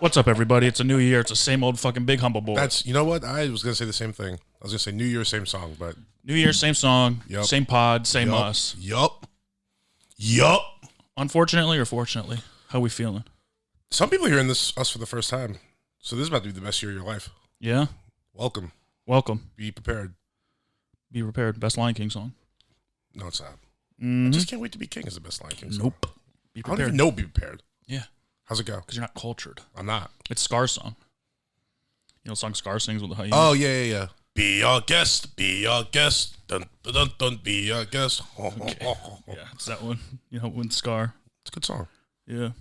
What's up, everybody? It's a new year. It's the same old fucking Big Humble Boy. You know what? I was going to say the same thing. I was going to say New Year, same song, but... New Year, same song, same pod, same us. Yup. Unfortunately or fortunately, how we feeling? Some people are hearing us for the first time, so this is about to be the best year of your life. Yeah? Welcome. Be prepared. Be prepared. Best Lion King song. No, it's not. Mm-hmm. I just can't wait to be king is the best Lion King song. Nope. Be I prepared. don't even know Be Prepared. Yeah. How's it go? Because you're not cultured. I'm not. It's Scar's song. You know the song Scar sings with the hyena? Oh, yeah. Be our guest, dun, dun, dun, dun, be our guest. Okay. Yeah, it's that one. You know, when Scar. It's a good song. Yeah.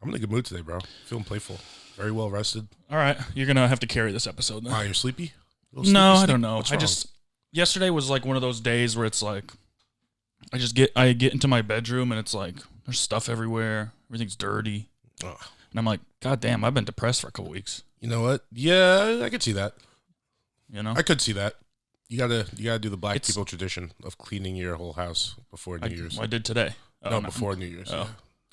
I'm in a good mood today, bro. Feeling playful. Very well rested. All right. You're going to have to carry this episode then. You're sleepy? No, I don't know. What's wrong? Yesterday was like one of those days where it's like, I get into my bedroom and it's like, there's stuff everywhere. Everything's dirty. Ugh. And I'm like, God damn, I've been depressed for a couple weeks. You know what? Yeah, I could see that. You know? I could see that. You gotta do the black people tradition of cleaning your whole house before New Year's. I did today. Before New Year's. Oh. Yeah.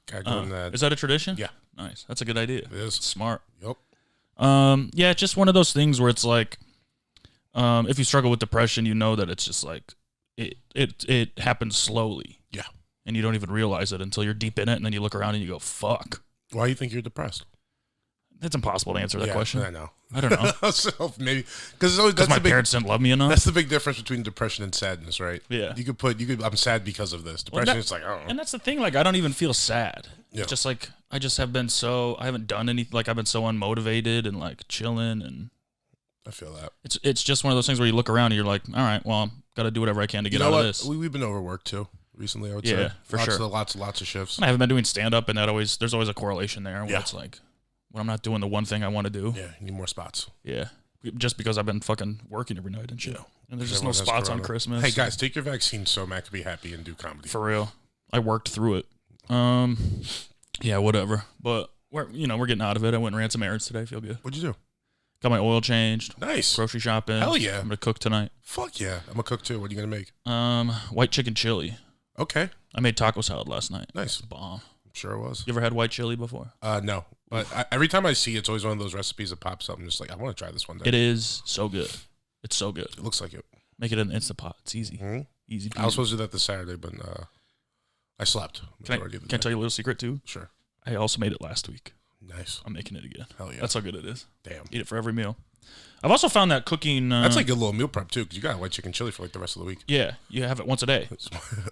Gotta go in that. Is that a tradition? Yeah. Nice. That's a good idea. It is. It's smart. Yep. Yeah, it's just one of those things where it's like, if you struggle with depression, you know that it's just like, it happens slowly. Yeah. And you don't even realize it until you're deep in it, and then you look around and you go, fuck. Why do you think you're depressed? It's impossible to answer that question. I know. I don't know. So maybe because my parents didn't love me enough. That's the big difference between depression and sadness, right? Yeah. You could. I'm sad because of this. Depression, it's like I don't know. And that's the thing. Like, I don't even feel sad. Yeah. It's just like I haven't done anything. Like, I've been so unmotivated and like chilling, and I feel that. It's just one of those things where you look around and you're like, all right, well, got to do whatever I can to get out of this. We've been overworked too recently. I would say. Yeah, for sure. Lots of shifts. And I haven't been doing stand up, and there's always a correlation there. Where it's like, when I'm not doing the one thing I want to do. Yeah, you need more spots. Yeah. Just because I've been fucking working every night and shit. Yeah. And there's just no spots on Christmas. Hey guys, take your vaccine so Matt can be happy and do comedy. For real. I worked through it. Yeah, whatever. But we're getting out of it. I went and ran some errands today. Feel good. What'd you do? Got my oil changed. Nice. Grocery shopping. Hell yeah. I'm gonna cook tonight. Fuck yeah. I'm gonna cook too. What are you gonna make? White chicken chili. Okay. I made taco salad last night. Nice. Bomb. I'm sure it was. You ever had white chili before? No. But every time I see it, it's always one of those recipes that pops up. I'm just like, I want to try this one day. It is so good. It's so good. It looks like it. Make it in an Instant Pot. It's easy. Mm-hmm. Easy peasy. I was supposed to do that this Saturday, but I slept. Can I tell you a little secret too? Sure. I also made it last week. Nice. I'm making it again. Hell yeah. That's how good it is. Damn. Eat it for every meal. I've also found that cooking... That's like a little meal prep, too, because you got white chicken chili for like the rest of the week. Yeah, you have it once a day.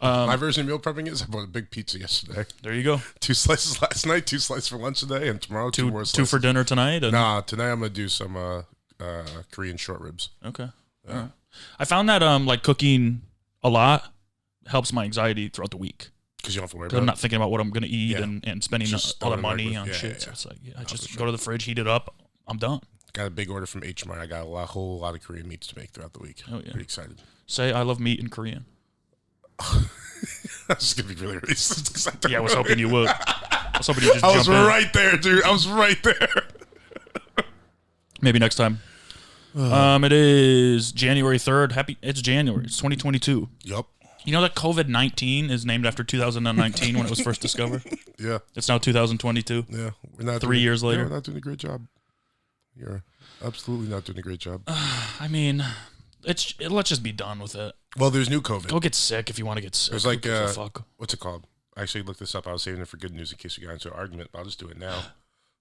My version of meal prepping is I bought a big pizza yesterday. There you go. 2 slices last night, 2 slices for lunch today, and tomorrow 2 more slices. 2 for dinner tonight? Nah, tonight I'm going to do some Korean short ribs. Okay. Yeah. All right. I found that like cooking a lot helps my anxiety throughout the week. Because you don't have to worry Because about it. I'm not thinking about what I'm going to eat and spending Just all the throwing money like on with- shit. yeah. So it's like, I just go to the fridge, heat it up, I'm done. Got a big order from H Mart. I got a whole lot of Korean meats to make throughout the week. Oh, yeah. Pretty excited. Say I love meat in Korean. That's going to be really racist. Yeah, I was hoping you would. I was hoping you just I was jump in. right there, dude. I was right there. Maybe next time. It is January 3rd. It's January. It's 2022. Yup. You know that COVID-19 is named after 2019 when it was first discovered? Yeah. It's now 2022. Yeah. We're not 3 years later. We're not doing a great job. You're absolutely not doing a great job. I mean, let's just be done with it. Well, there's new COVID. Go get sick if you want to get sick. There's like, Who gives a fuck? what's it called? I actually looked this up. I was saving it for good news in case we got into an argument, but I'll just do it now.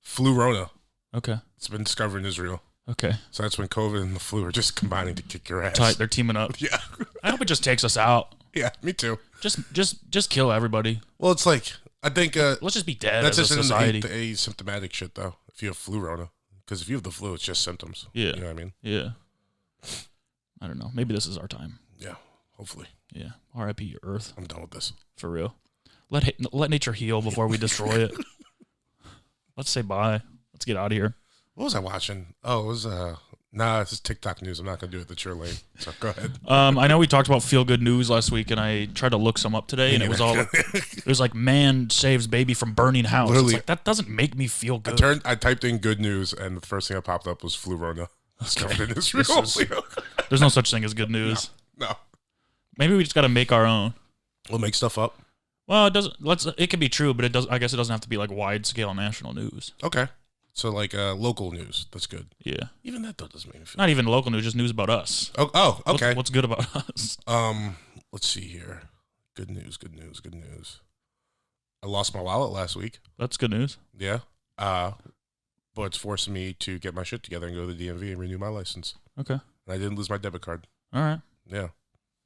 Flu-rona. Okay. It's been discovered in Israel. Okay. So that's when COVID and the flu are just combining to kick your ass. Tight. They're teaming up. Yeah. I hope it just takes us out. Yeah, me too. Just kill everybody. Well, it's like, I think... Let's just be dead that's as just a society. the asymptomatic shit, though, if you have flu-rona. Because if you have the flu, it's just symptoms. Yeah. You know what I mean? Yeah. I don't know. Maybe this is our time. Yeah, hopefully. Yeah. R.I.P. Earth. I'm done with this. For real. Let nature heal before we destroy it. Let's say bye. Let's get out of here. What was I watching? Oh, it was... Nah, it's just TikTok news. I'm not going to do it the cheer lane. So go ahead. I know we talked about feel-good news last week, and I tried to look some up today, and it was all... It was like, man saves baby from burning house. Literally. It's like, that doesn't make me feel good. I typed in good news, and the first thing that popped up was flu-rona. Discovered in Israel. There's no such thing as good news. No. Maybe we just got to make our own. We'll make stuff up. Well, it doesn't. It can be true, but it does. I guess it doesn't have to be like wide-scale national news. Okay. So like local news. That's good. Yeah. Even that though doesn't make me feel. Not even local news, just news about us. Oh, okay. What's good about us? Let's see here. Good news. I lost my wallet last week. That's good news. Yeah. But it's forcing me to get my shit together and go to the DMV and renew my license. Okay. And I didn't lose my debit card. All right. Yeah.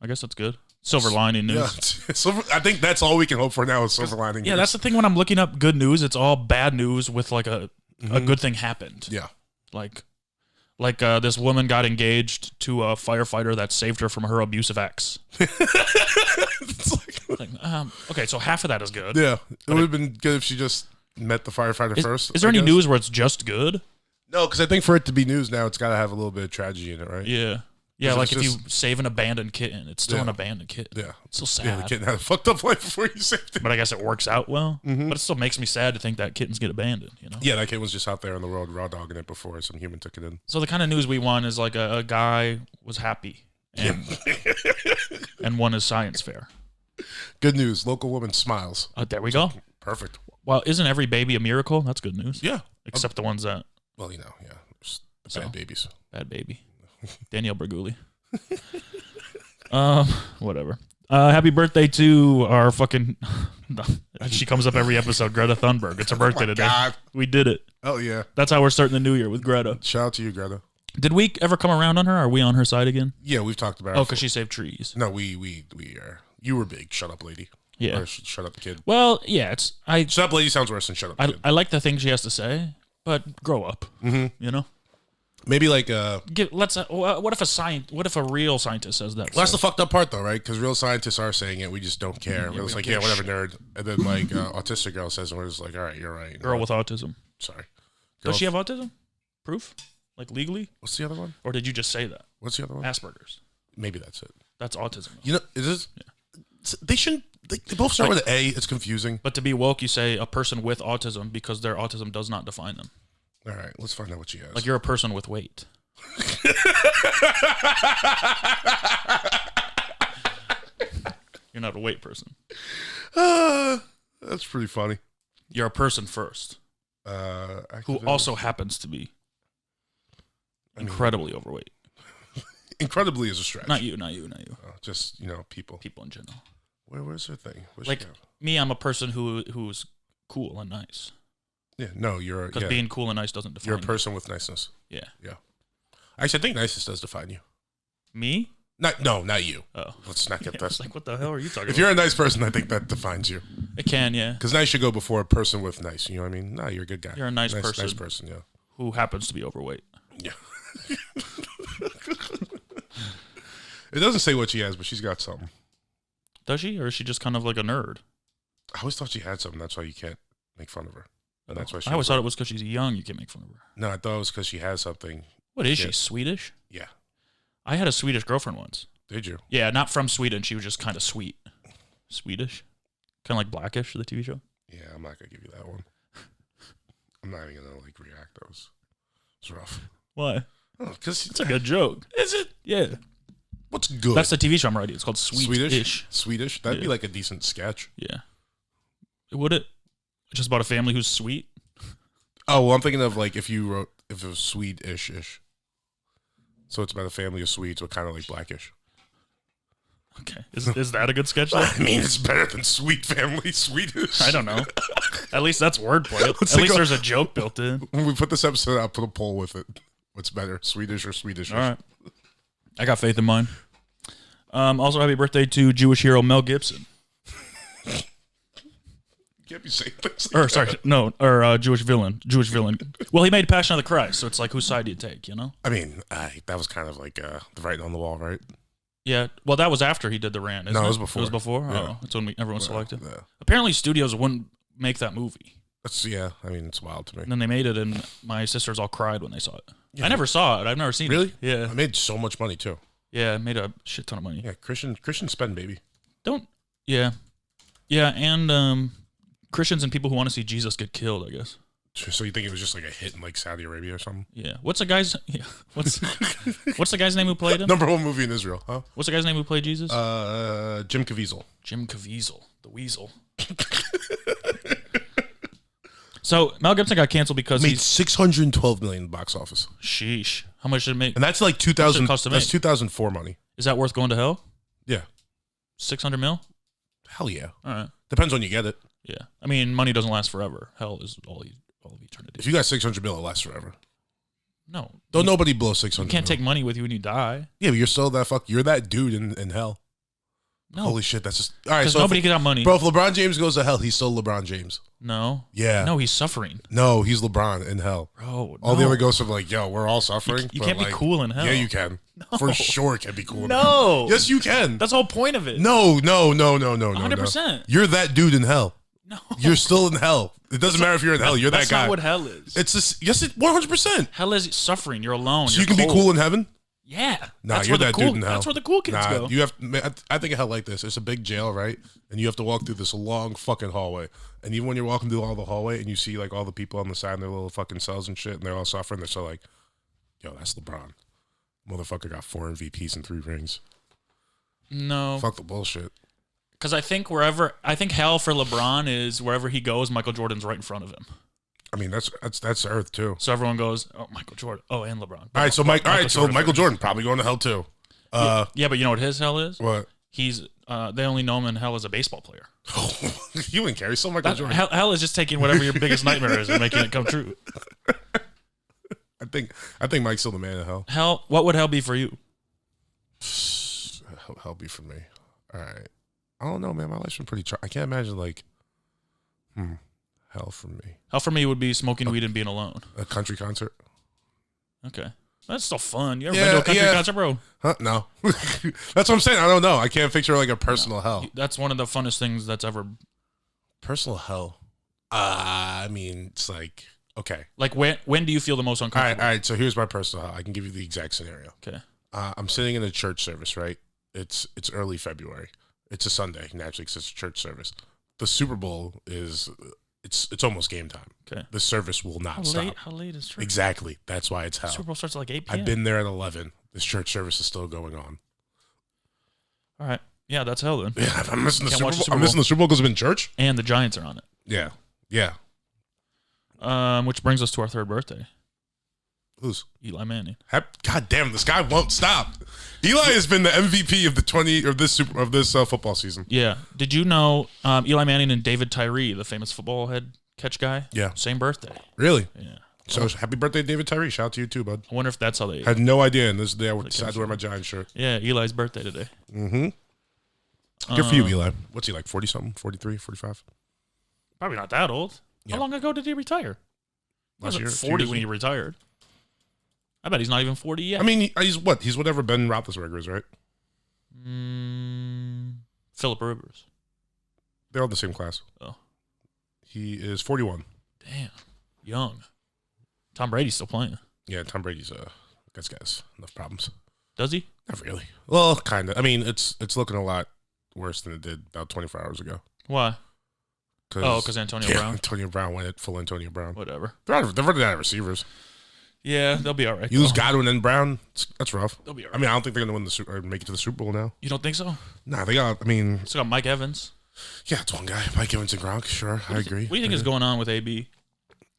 I guess that's good. Silver lining news. Yeah. I think that's all we can hope for now is silver lining. Yeah, that's the thing when I'm looking up good news, it's all bad news with like a good thing happened. Yeah. Like this woman got engaged to a firefighter that saved her from her abusive ex. Okay, so half of that is good. Yeah. It would have been good if she just met the firefighter first. Is there any news where it's just good? No, because I think for it to be news now, it's got to have a little bit of tragedy in it, right? Yeah. Yeah, like if you save an abandoned kitten, it's still an abandoned kitten. Yeah. It's still sad. Yeah, the kitten had a fucked up life before you saved it. But I guess it works out well. Mm-hmm. But it still makes me sad to think that kittens get abandoned, you know? Yeah, that kitten was just out there on the road raw dogging it before some human took it in. So the kind of news we want is like a guy was happy and and won his science fair. Good news. Local woman smiles. There we go. Perfect. Well, isn't every baby a miracle? That's good news. Yeah. Except the ones that... Well, yeah. There's bad babies. Bad baby. Danielle Berguli. Whatever. Happy birthday to our fucking... She comes up every episode, Greta Thunberg. It's her birthday today. God. We did it. Oh, yeah. That's how we're starting the new year, with Greta. Shout out to you, Greta. Did we ever come around on her? Are we on her side again? Yeah, we've talked about it. Oh, because she saved trees. No, we are. You were big. Shut up, lady. Yeah. Or shut up, kid. Well, yeah, Shut up, lady sounds worse than shut up, kid. I like the things she has to say, but grow up. Mm-hmm. You know? Maybe like what if a real scientist says that? Well, that's the fucked up part though, right? Because real scientists are saying it, we just don't care. Yeah, it's like, yeah, whatever, nerd. And then like autistic girl says, and we're just like, all right, you're right. Girl with autism. Sorry. Does she have autism? Proof? Like legally? What's the other one? Or did you just say that? What's the other one? Asperger's. Maybe that's it. That's autism. You know, is this? Yeah. They shouldn't. They both start with an A. It's confusing. But to be woke, you say a person with autism because their autism does not define them. All right, let's find out what she has. Like you're a person with weight. You're not a weight person. That's pretty funny. You're a person first. Who also happens to be incredibly overweight. Incredibly is a stretch. Not you. Just, people. People in general. Where's her thing? Like me, I'm a person who's cool and nice. Yeah, no, you're... Because being cool and nice doesn't define You're a person with niceness. Yeah. Yeah. Actually, I think niceness does define you. Me? Not you. Oh. Let's not get that. Like, what the hell are you talking about? If you're a nice person, I think that defines you. It can, yeah. Because nice should go before a person with nice. You know what I mean? No, you're a good guy. You're a nice person. Nice person, yeah. Who happens to be overweight. Yeah. It doesn't say what she has, but she's got something. Does she? Or is she just kind of like a nerd? I always thought she had something. That's why you can't make fun of her. And that's why I always thought it was because she's young, you can make fun of her. No, I thought it was because she has something. What is she? Swedish? Yeah. I had a Swedish girlfriend once. Did you? Yeah, not from Sweden. She was just kind of sweet. Swedish? Kind of like Blackish, the TV show? Yeah, I'm not going to give you that one. I'm not even going to react. That was rough. Why? Because it's a good joke. Is it? Yeah. What's good? That's the TV show I'm writing. It's called Swedish. Swedish? That'd be like a decent sketch. Yeah. Would it? Just about a family who's sweet? Oh, well, I'm thinking of like if it was Swedish-ish. So it's about a family of Swedes, so kind of like Blackish. Okay. Is that a good sketch? Though? I mean, it's better than Sweet Family Swedish. I don't know. At least that's wordplay. At least there's a joke built in. When we put this episode out, put a poll with it. What's better, Swedish or Swedish? All right. I got faith in mine. Also, happy birthday to Jewish hero Mel Gibson. You can't be saying things like Jewish villain. Well, he made Passion of the Christ, so it's like, whose side do you take, you know? I mean, that was kind of like the writing on the wall, right? Yeah. Well, that was after he did the rant, isn't it? No, it was before. It was before? Yeah. Oh, that's when everyone selected. Yeah. Apparently, studios wouldn't make that movie. I mean, it's wild to me. And then they made it, and my sisters all cried when they saw it. Yeah. I never saw it. I've never seen it. Really? Yeah. I made so much money, too. Yeah, it made a shit ton of money. Yeah, Christian spend, baby. Yeah, and Christians and people who want to see Jesus get killed, I guess. So you think it was just like a hit in like Saudi Arabia or something? Yeah. What's the guy's name who played him? #1 movie in Israel, huh? What's the guy's name who played Jesus? Jim Caviezel. Jim Caviezel, the weasel. So Mel Gibson got canceled because Made he's $612 million box office, sheesh. How much did it make? and that's like 2000. cost to That's make? 2004 money. Is that worth going to hell? Yeah, 600 mil. hell yeah. All right. Depends when you get it. Yeah. I mean, money doesn't last forever. Hell is all of eternity. If you got 600 mil, it lasts forever. No. Don't nobody blow 600. You can't mil. take money with you when you die. Yeah, but you're still that You're that dude in hell. No. Holy shit, that's just all right. Because So nobody got money. bro, if LeBron James goes to hell, he's still LeBron James. No. Yeah. No, he's suffering. No, he's LeBron in hell. Bro, All the no. other ghosts are like, yo, we're all suffering. You but can't be like, cool in hell. Yeah, you can. No. For sure, it can be cool in hell. No. Yes, you can. That's the whole point of it. No. 100%. You're that dude in hell. No. You're still in hell. It doesn't matter if you're in hell. You're that That's guy. not what hell is. It's just, yes, it 100%. Hell is suffering. You're alone. So You're you can be cold. cool in heaven? Yeah. Nah, That's you're where the that cool, dude in hell. That's where the cool kids go. You have. I think of hell like this. It's a big jail, right? And you have to walk through this long fucking hallway. And even when you're walking through all the hallway and you see like all the people on the side in their little fucking cells and shit, and they're all suffering, they're so like, yo, that's LeBron. Motherfucker got 4 MVPs and 3 rings. No. Fuck the bullshit. Because I think hell for LeBron is wherever he goes, Michael Jordan's right in front of him. I mean, that's Earth too. So everyone goes, oh, Michael Jordan. Oh, and LeBron. All right, so Michael Jordan probably going to hell too. Yeah, but you know what his hell is? What? He's they only know him in hell as a baseball player. You wouldn't carry so Michael Jordan. Hell is just taking whatever your biggest nightmare is and making it come true. I think Mike's still the man of hell. Hell, what would hell be for you? Hell be for me. All right. I don't know, man. My life's been pretty. I can't imagine like, hell for me. Hell for me would be smoking weed and being alone. A country concert. Okay. That's still fun. You ever been to a country concert, bro? Huh? No. That's what I'm saying. I don't know. I can't picture like a personal hell. That's one of the funnest things that's ever. Personal hell. I mean, it's like, okay. Like when do you feel the most uncomfortable? All right. So here's my personal hell. I can give you the exact scenario. Okay. I'm sitting in a church service, right? It's early February. It's a Sunday, naturally, because it's a church service. The Super Bowl is, it's almost game time. Okay. The service will not stop. How late is church? Exactly. That's why it's hell. Super Bowl starts at like 8 p.m. I've been there at 11. This church service is still going on. All right. Yeah, that's hell then. Yeah, I'm missing the Can't Super watch Bowl. the Super I'm missing Bowl. the Super Bowl because I'm in church. And the Giants are on it. Yeah. Yeah. Which brings us to our third birthday. Who's? Eli Manning. God damn, this guy won't stop. Eli has been the MVP of this football season. Yeah. Did you know Eli Manning and David Tyree, the famous football head catch guy? Yeah. Same birthday. Really? Yeah. So happy birthday, David Tyree. Shout out to you too, bud. I wonder if that's how they. Had no idea, and this is the day I decided to wear my Giants shirt. Yeah, Eli's birthday today. Mm-hmm. Good for you, Eli. What's he like, 40-something, 43, 45? Probably not that old. Yeah. How long ago did he retire? He Last wasn't year, 40 when he retired. I bet he's not even 40 yet. I mean, he's what? He's whatever Ben Roethlisberger is, right? Phillip Rivers. They're all the same class. Oh. He is 41. Damn. Young. Tom Brady's still playing. Yeah, Tom Brady's this guy's enough problems. Does he? Not really. Well, kind of. I mean, it's looking a lot worse than it did about 24 hours ago. Why? Because Antonio Brown? Antonio Brown went it full Antonio Brown. Whatever. They're running out of receivers. Yeah, they'll be all right. You lose Godwin and Brown, that's rough. They'll be all right. I mean, I don't think they're going to win or make it to the Super Bowl now. You don't think so? Nah, they got, I mean. Still got Mike Evans. Yeah, it's one guy. Mike Evans and Gronk, sure. I agree. What do you think is going on with AB?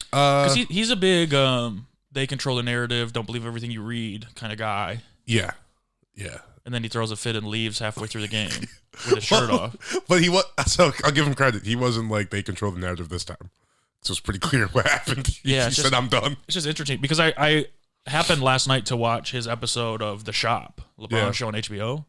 Because he's a big, they control the narrative, don't believe everything you read kind of guy. Yeah. Yeah. And then he throws a fit and leaves halfway through the game with his shirt off. But so I'll give him credit. He wasn't like they control the narrative this time. So it's pretty clear what happened. He said, I'm done. It's just interesting because I happened last night to watch his episode of The Shop, LeBron show on HBO.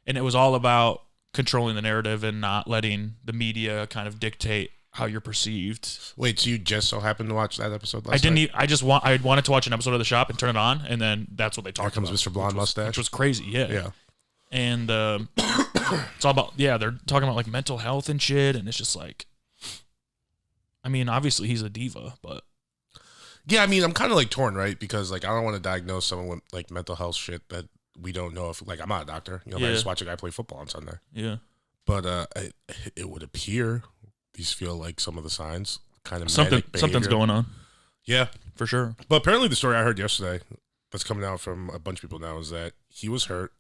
And it was all about controlling the narrative and not letting the media kind of dictate how you're perceived. Wait, so you just so happened to watch that episode last night? I wanted to watch an episode of The Shop and turn it on, and then that's what they talked about. Here comes Mr. Blonde Mustache. Which was crazy, yeah. Yeah. And it's all about, they're talking about like mental health and shit, and it's just like, I mean, obviously he's a diva, but. Yeah, I mean, I'm kind of like torn, right? Because like I don't want to diagnose someone with like mental health shit that we don't know if, like, I'm not a doctor. You know, I just watch a guy play football on Sunday. Yeah. But it would appear these feel like some of the signs kind of something's going on. Yeah, for sure. But apparently the story I heard yesterday that's coming out from a bunch of people now is that he was hurt,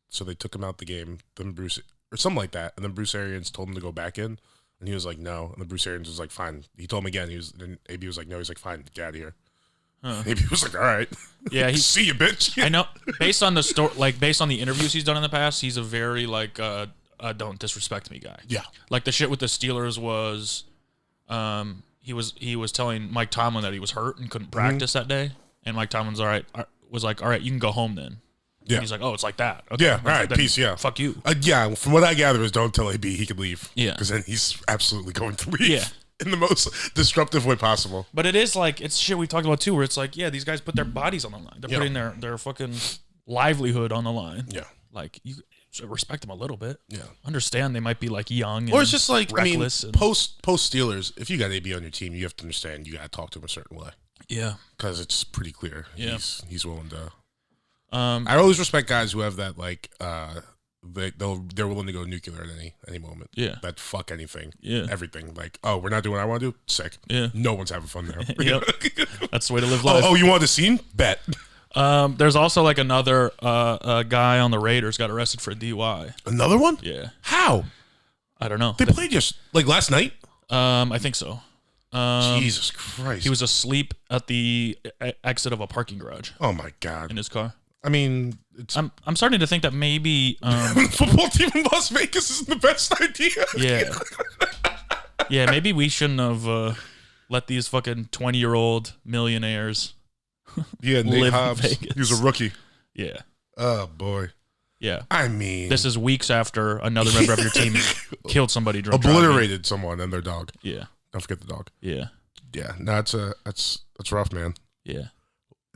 so they took him out the game. Then Bruce or something like that, and then Bruce Arians told him to go back in. And he was like, no. And the Bruce Arians was like, fine. He told him again. And AB was like, no. He's like, fine, get out of here. Huh. AB was like, all right. Yeah, see you, bitch. I know. Based on the interviews he's done in the past, he's a very like don't disrespect me guy. Yeah. Like the shit with the Steelers was, he was telling Mike Tomlin that he was hurt and couldn't practice that day, and Mike Tomlin's was like, all right, you can go home then. Yeah. And he's like, oh, it's like that. Okay. Yeah. All right. Peace. Yeah. Fuck you. Yeah. From what I gather is don't tell AB he could leave. Yeah. Because then he's absolutely going to leave. Yeah. In the most disruptive way possible. But it is like, it's shit we talked about too, where it's like, yeah, these guys put their bodies on the line. They're putting their fucking livelihood on the line. Yeah. Like, you should respect them a little bit. Yeah. Understand they might be like young and or it's just like, reckless. Post Steelers, if you got AB on your team, you have to understand you got to talk to him a certain way. Yeah. Because it's pretty clear. Yeah. He's willing to. I always respect guys who have that, like, they're willing to go nuclear at any moment. Yeah. That fuck anything. Yeah. Everything. Like, oh, we're not doing what I want to do? Sick. Yeah. No one's having fun there. Yep. That's the way to live life. Oh, you want the scene? Bet. There's also like another guy on the Raiders got arrested for a DUI. Another one? Yeah. How? I don't know. They played just like last night? I think so. Jesus Christ. He was asleep at the exit of a parking garage. Oh my God. In his car. I mean, I'm starting to think that maybe the football team in Las Vegas isn't the best idea. Yeah. Yeah, maybe we shouldn't have let these fucking 20-year-old millionaires Nate Hobbs. He was a rookie. Yeah. Oh boy. Yeah. I mean, this is weeks after another member of your team killed somebody drunk obliterated someone and their dog. Yeah. Don't forget the dog. Yeah. Yeah. No, that's rough, man. Yeah.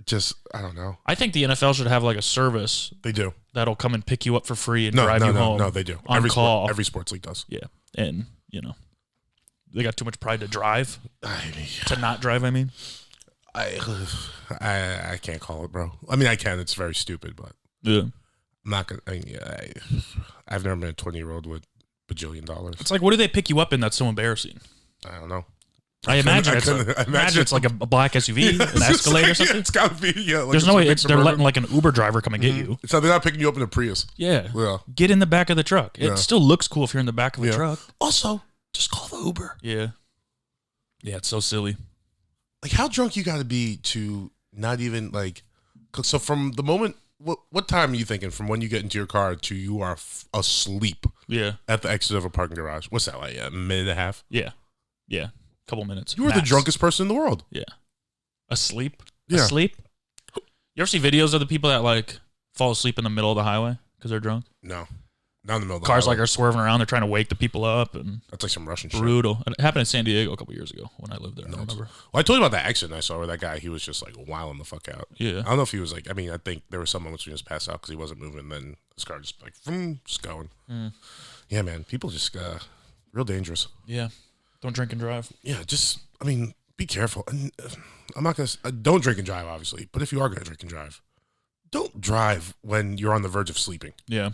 Just, I don't know. I think the NFL should have like a service. They do. That'll come and pick you up for free and drive you home. No, they do. On call. Every sports league does. Yeah. And, they got too much pride to drive. To not drive, I mean. I can't call it, bro. I mean, I can. It's very stupid, but yeah. I'm not going to. I've never been a 20-year-old with $1 bajillion. It's like, what do they pick you up in that's so embarrassing? I don't know. I imagine it's like a black SUV, an Escalade or something. It's got to be, yeah. Like there's no way they're letting like an Uber driver come and get you. So they're not picking you up in a Prius. Yeah. Get in the back of the truck. It still looks cool if you're in the back of a truck. Also, just call the Uber. Yeah. Yeah, it's so silly. Like, how drunk you got to be to not even, like... So from the moment... What time are you thinking from when you get into your car to you are asleep at the exit of a parking garage? What's that, like a minute and a half? Yeah. Yeah. Couple minutes. You were the drunkest person in the world. Yeah. Asleep? Yeah. Asleep? You ever see videos of the people that like fall asleep in the middle of the highway because they're drunk? No. Not in the middle of the Cars highway. like are swerving around. They're trying to wake the people up. And that's like some Russian shit. Brutal. It happened in San Diego a couple years ago when I lived there. I remember. Well, I told you about that accident I saw where that guy, he was just like wilding the fuck out. Yeah. I don't know if he was like, I mean, I think there was some moments when he was passed out because he wasn't moving. Then his car just like, just going. Yeah, man. People just, real dangerous. Yeah. Don't drink and drive. Yeah. Just, I mean, be careful. And I'm not going to, don't drink and drive, obviously. But if you are going to drink and drive, don't drive when you're on the verge of sleeping. Yeah.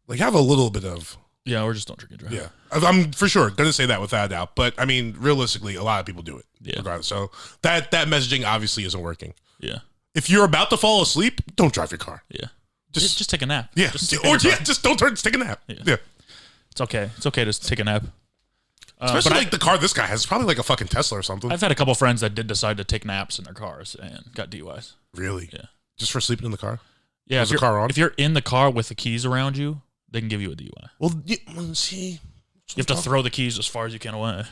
Like, have a little bit of... Yeah, or just don't drink and drive. Yeah. I'm for sure going to say that without a doubt. But, I mean, realistically, a lot of people do it. Yeah. Regardless. So, that messaging obviously isn't working. Yeah. If you're about to fall asleep, don't drive your car. Yeah. Just take a nap. Yeah. Just take a nap. Yeah. It's okay. It's okay to take a nap. Especially like the car this guy has. It's probably like a fucking Tesla or something. I've had a couple friends that did decide to take naps in their cars and got DUIs. Really? Yeah. Just for sleeping in the car? Yeah. Was the car on? If you're in the car with the keys around you, they can give you a DUI. Well, see. You have to throw the keys as far as you can away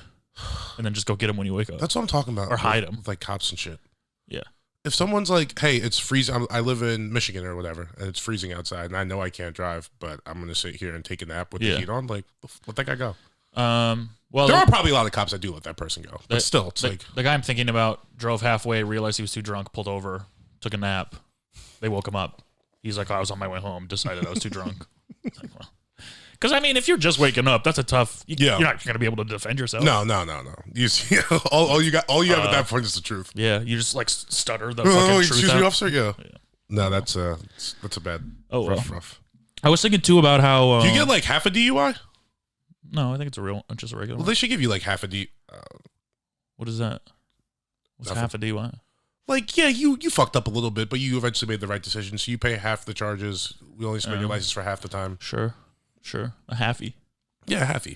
and then just go get them when you wake up. That's what I'm talking about. Or hide them. With like cops and shit. Yeah. If someone's like, hey, it's freezing. I live in Michigan or whatever, and it's freezing outside, and I know I can't drive, but I'm going to sit here and take a nap with the heat on, like, let that guy go. Well, there are probably a lot of cops that do let that person go, but still, it's like... The guy I'm thinking about drove halfway, realized he was too drunk, pulled over, took a nap. They woke him up. He's like, I was on my way home, decided I was too drunk. Like, well... Because, I mean, if you're just waking up, that's a tough... You're not going to be able to defend yourself. No. You see, all you have at that point is the truth. Yeah, you just, like, stutter the fucking truth excuse out. me, officer? Yeah. No, that's a bad... rough. I was thinking, too, about how... Do you get, like, half a DUI? No, I think it's just a regular Well, they should give you, like, half a DUI. What is that? What's half a DUI? Like, yeah, you fucked up a little bit, but you eventually made the right decision, so you pay half the charges. We only suspend your license for half the time. Sure. A halfie. Yeah, a halfie.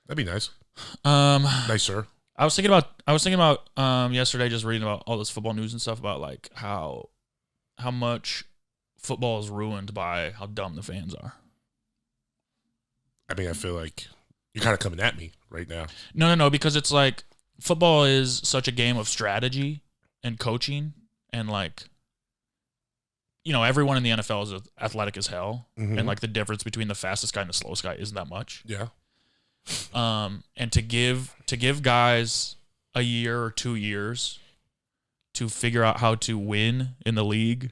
That'd be nice. Nicer. I was thinking about yesterday, just reading about all this football news and stuff about like how much football is ruined by how dumb the fans are. I mean, I feel like you're kind of coming at me right now. No, because it's like football is such a game of strategy and coaching, and like, you know, everyone in the NFL is athletic as hell, and like the difference between the fastest guy and the slowest guy isn't that much. Yeah. And to give guys a year or 2 years to figure out how to win in the league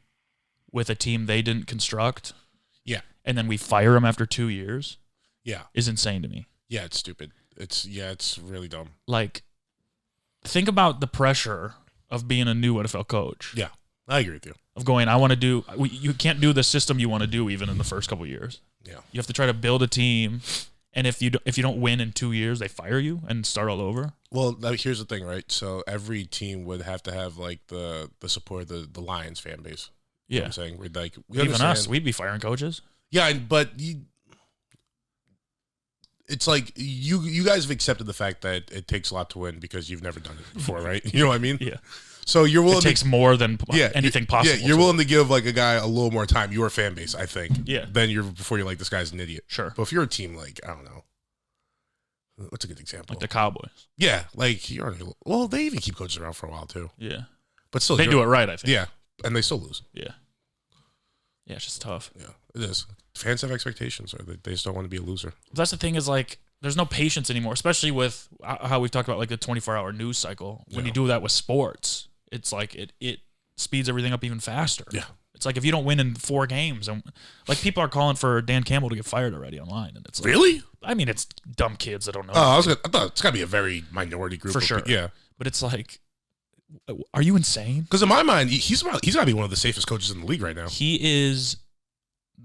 with a team they didn't construct, yeah, and then we fire them after 2 years, yeah, is insane to me. Yeah, it's stupid. It's really dumb. Like, think about the pressure of being a new NFL coach. Yeah, I agree with you. Of going, you can't do the system you want to do even in the first couple of years. Yeah, you have to try to build a team. And if you don't win in 2 years, they fire you and start all over. Well, here's the thing, right? So every team would have to have like the support of the Lions fan base. You know what I'm saying? We're like, even us, we'd be firing coaches. Yeah, but it's like you guys have accepted the fact that it takes a lot to win because you've never done it before, right? You know what I mean? Yeah. So you're willing. It takes more than anything possible. Yeah, you're willing to give like a guy a little more time. Your fan base, I think. Yeah. Before you're like, this guy's an idiot. Sure. But if you're a team like, I don't know, what's a good example? Like the Cowboys. Yeah, like they even keep coaches around for a while too. Yeah. But still, they do it right, I think. Yeah, and they still lose. Yeah. Yeah, it's just tough. Yeah, it is. Fans have expectations, or they just don't want to be a loser. That's the thing is like, there's no patience anymore, especially with how we've talked about like the 24-hour news cycle. When you do that with sports, it's like it speeds everything up even faster. Yeah. It's like if you don't win in 4 games, and like people are calling for Dan Campbell to get fired already online, and it's like, really? I mean, it's dumb kids that don't know. Oh, I thought it's got to be a very minority group for sure. Yeah, but it's like, are you insane? Because in my mind, he's got to be one of the safest coaches in the league right now. He is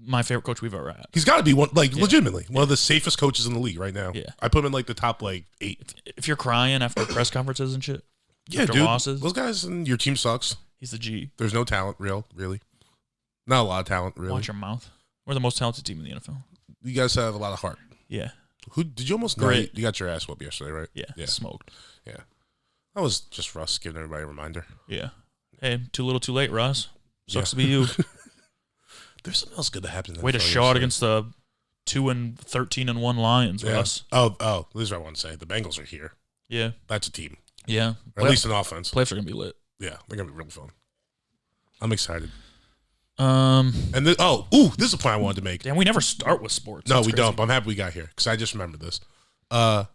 my favorite coach we've ever had. He's got to be one, like legitimately one of the safest coaches in the league right now. Yeah, I put him in like the top like 8. If you're crying after press conferences and shit, yeah, after dude, losses, those guys and your team sucks. He's the G. There's no talent, really. Not a lot of talent, really. Watch your mouth. We're the most talented team in the NFL. You guys have a lot of heart. Yeah. Who did you almost know? Great. You got your ass whooped yesterday, right? Yeah. Smoked. Yeah. That was just Russ giving everybody a reminder. Yeah. Hey, too little, too late, Russ. Sucks to be you. There's something else good that happened. Way to show out against the 2-13-1 Lions, Russ. Oh, this is what I want to say. The Bengals are here. Yeah. That's a team. Yeah. Or at least an offense. Playoffs are gonna be lit. Yeah, they're gonna be really fun. I'm excited. And this is a point I wanted to make. Damn, we never start with sports. No, That's we crazy. don't. But I'm happy we got here because I just remembered this. The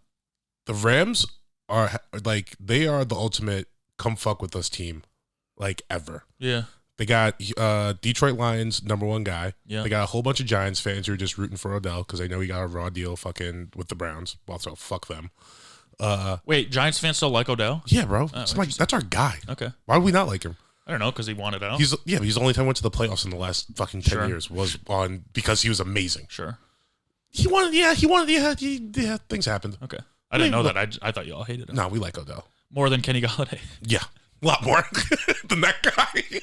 Rams are like they are the ultimate come fuck with us team, like ever. Yeah. They got Detroit Lions #1 guy. Yeah. They got a whole bunch of Giants fans who are just rooting for Odell because they know he got a raw deal fucking with the Browns. Also, fuck them. Wait, Giants fans still like Odell? Yeah, bro. That's our guy. Okay. Why would we not like him? I don't know, because he wanted out. He's the only time he went to the playoffs in the last fucking 10 years was on because he was amazing. Sure. He wanted, things happened. Okay. I didn't know that. I thought you all hated him. No, we like Odell. More than Kenny Galladay. Yeah. A lot more than that guy.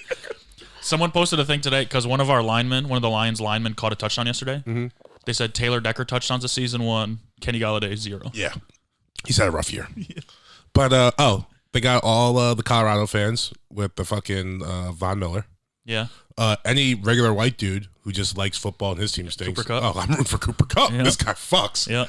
Someone posted a thing today because one of the Lions linemen caught a touchdown yesterday. Mm-hmm. They said Taylor Decker touchdowns of season 1, Kenny Galladay 0. Yeah. He's had a rough year. Yeah. But, they got all the Colorado fans with the fucking Von Miller. Yeah. Any regular white dude who just likes football and his team stinks. Cooper Kupp. Oh, I'm rooting for Cooper Kupp. Yeah. This guy fucks. Yeah.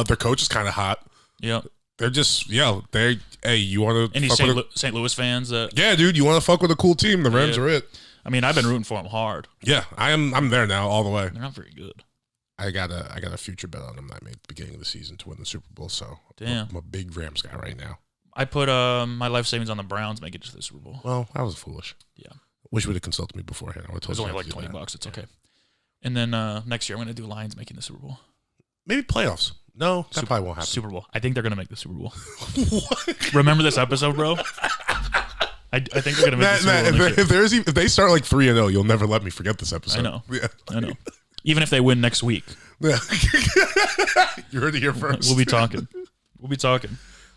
Their coach is kind of hot. Yeah. They're just, hey, you want to Any St. Louis fans that... Yeah, dude, you want to fuck with a cool team. The Rams are it. I mean, I've been rooting for them hard. Yeah, I'm there now all the way. They're not very good. I got a future bet on them that I made at the beginning of the season to win the Super Bowl, so damn. I'm a big Rams guy right now. I put my life savings on the Browns make it to the Super Bowl. Well, that was foolish. Yeah. Wish you would have consulted me beforehand. It was only like $20. It's okay. And then next year I'm going to do Lions making the Super Bowl. Maybe playoffs. No, that probably won't happen. Super Bowl. I think they're going to make the Super Bowl. What? Remember this episode, bro? I think they're going to make the Super Bowl if they start like 3-0, you'll never let me forget this episode. I know. Yeah. I know. Even if they win next week. Yeah. You heard it here first. We'll be talking.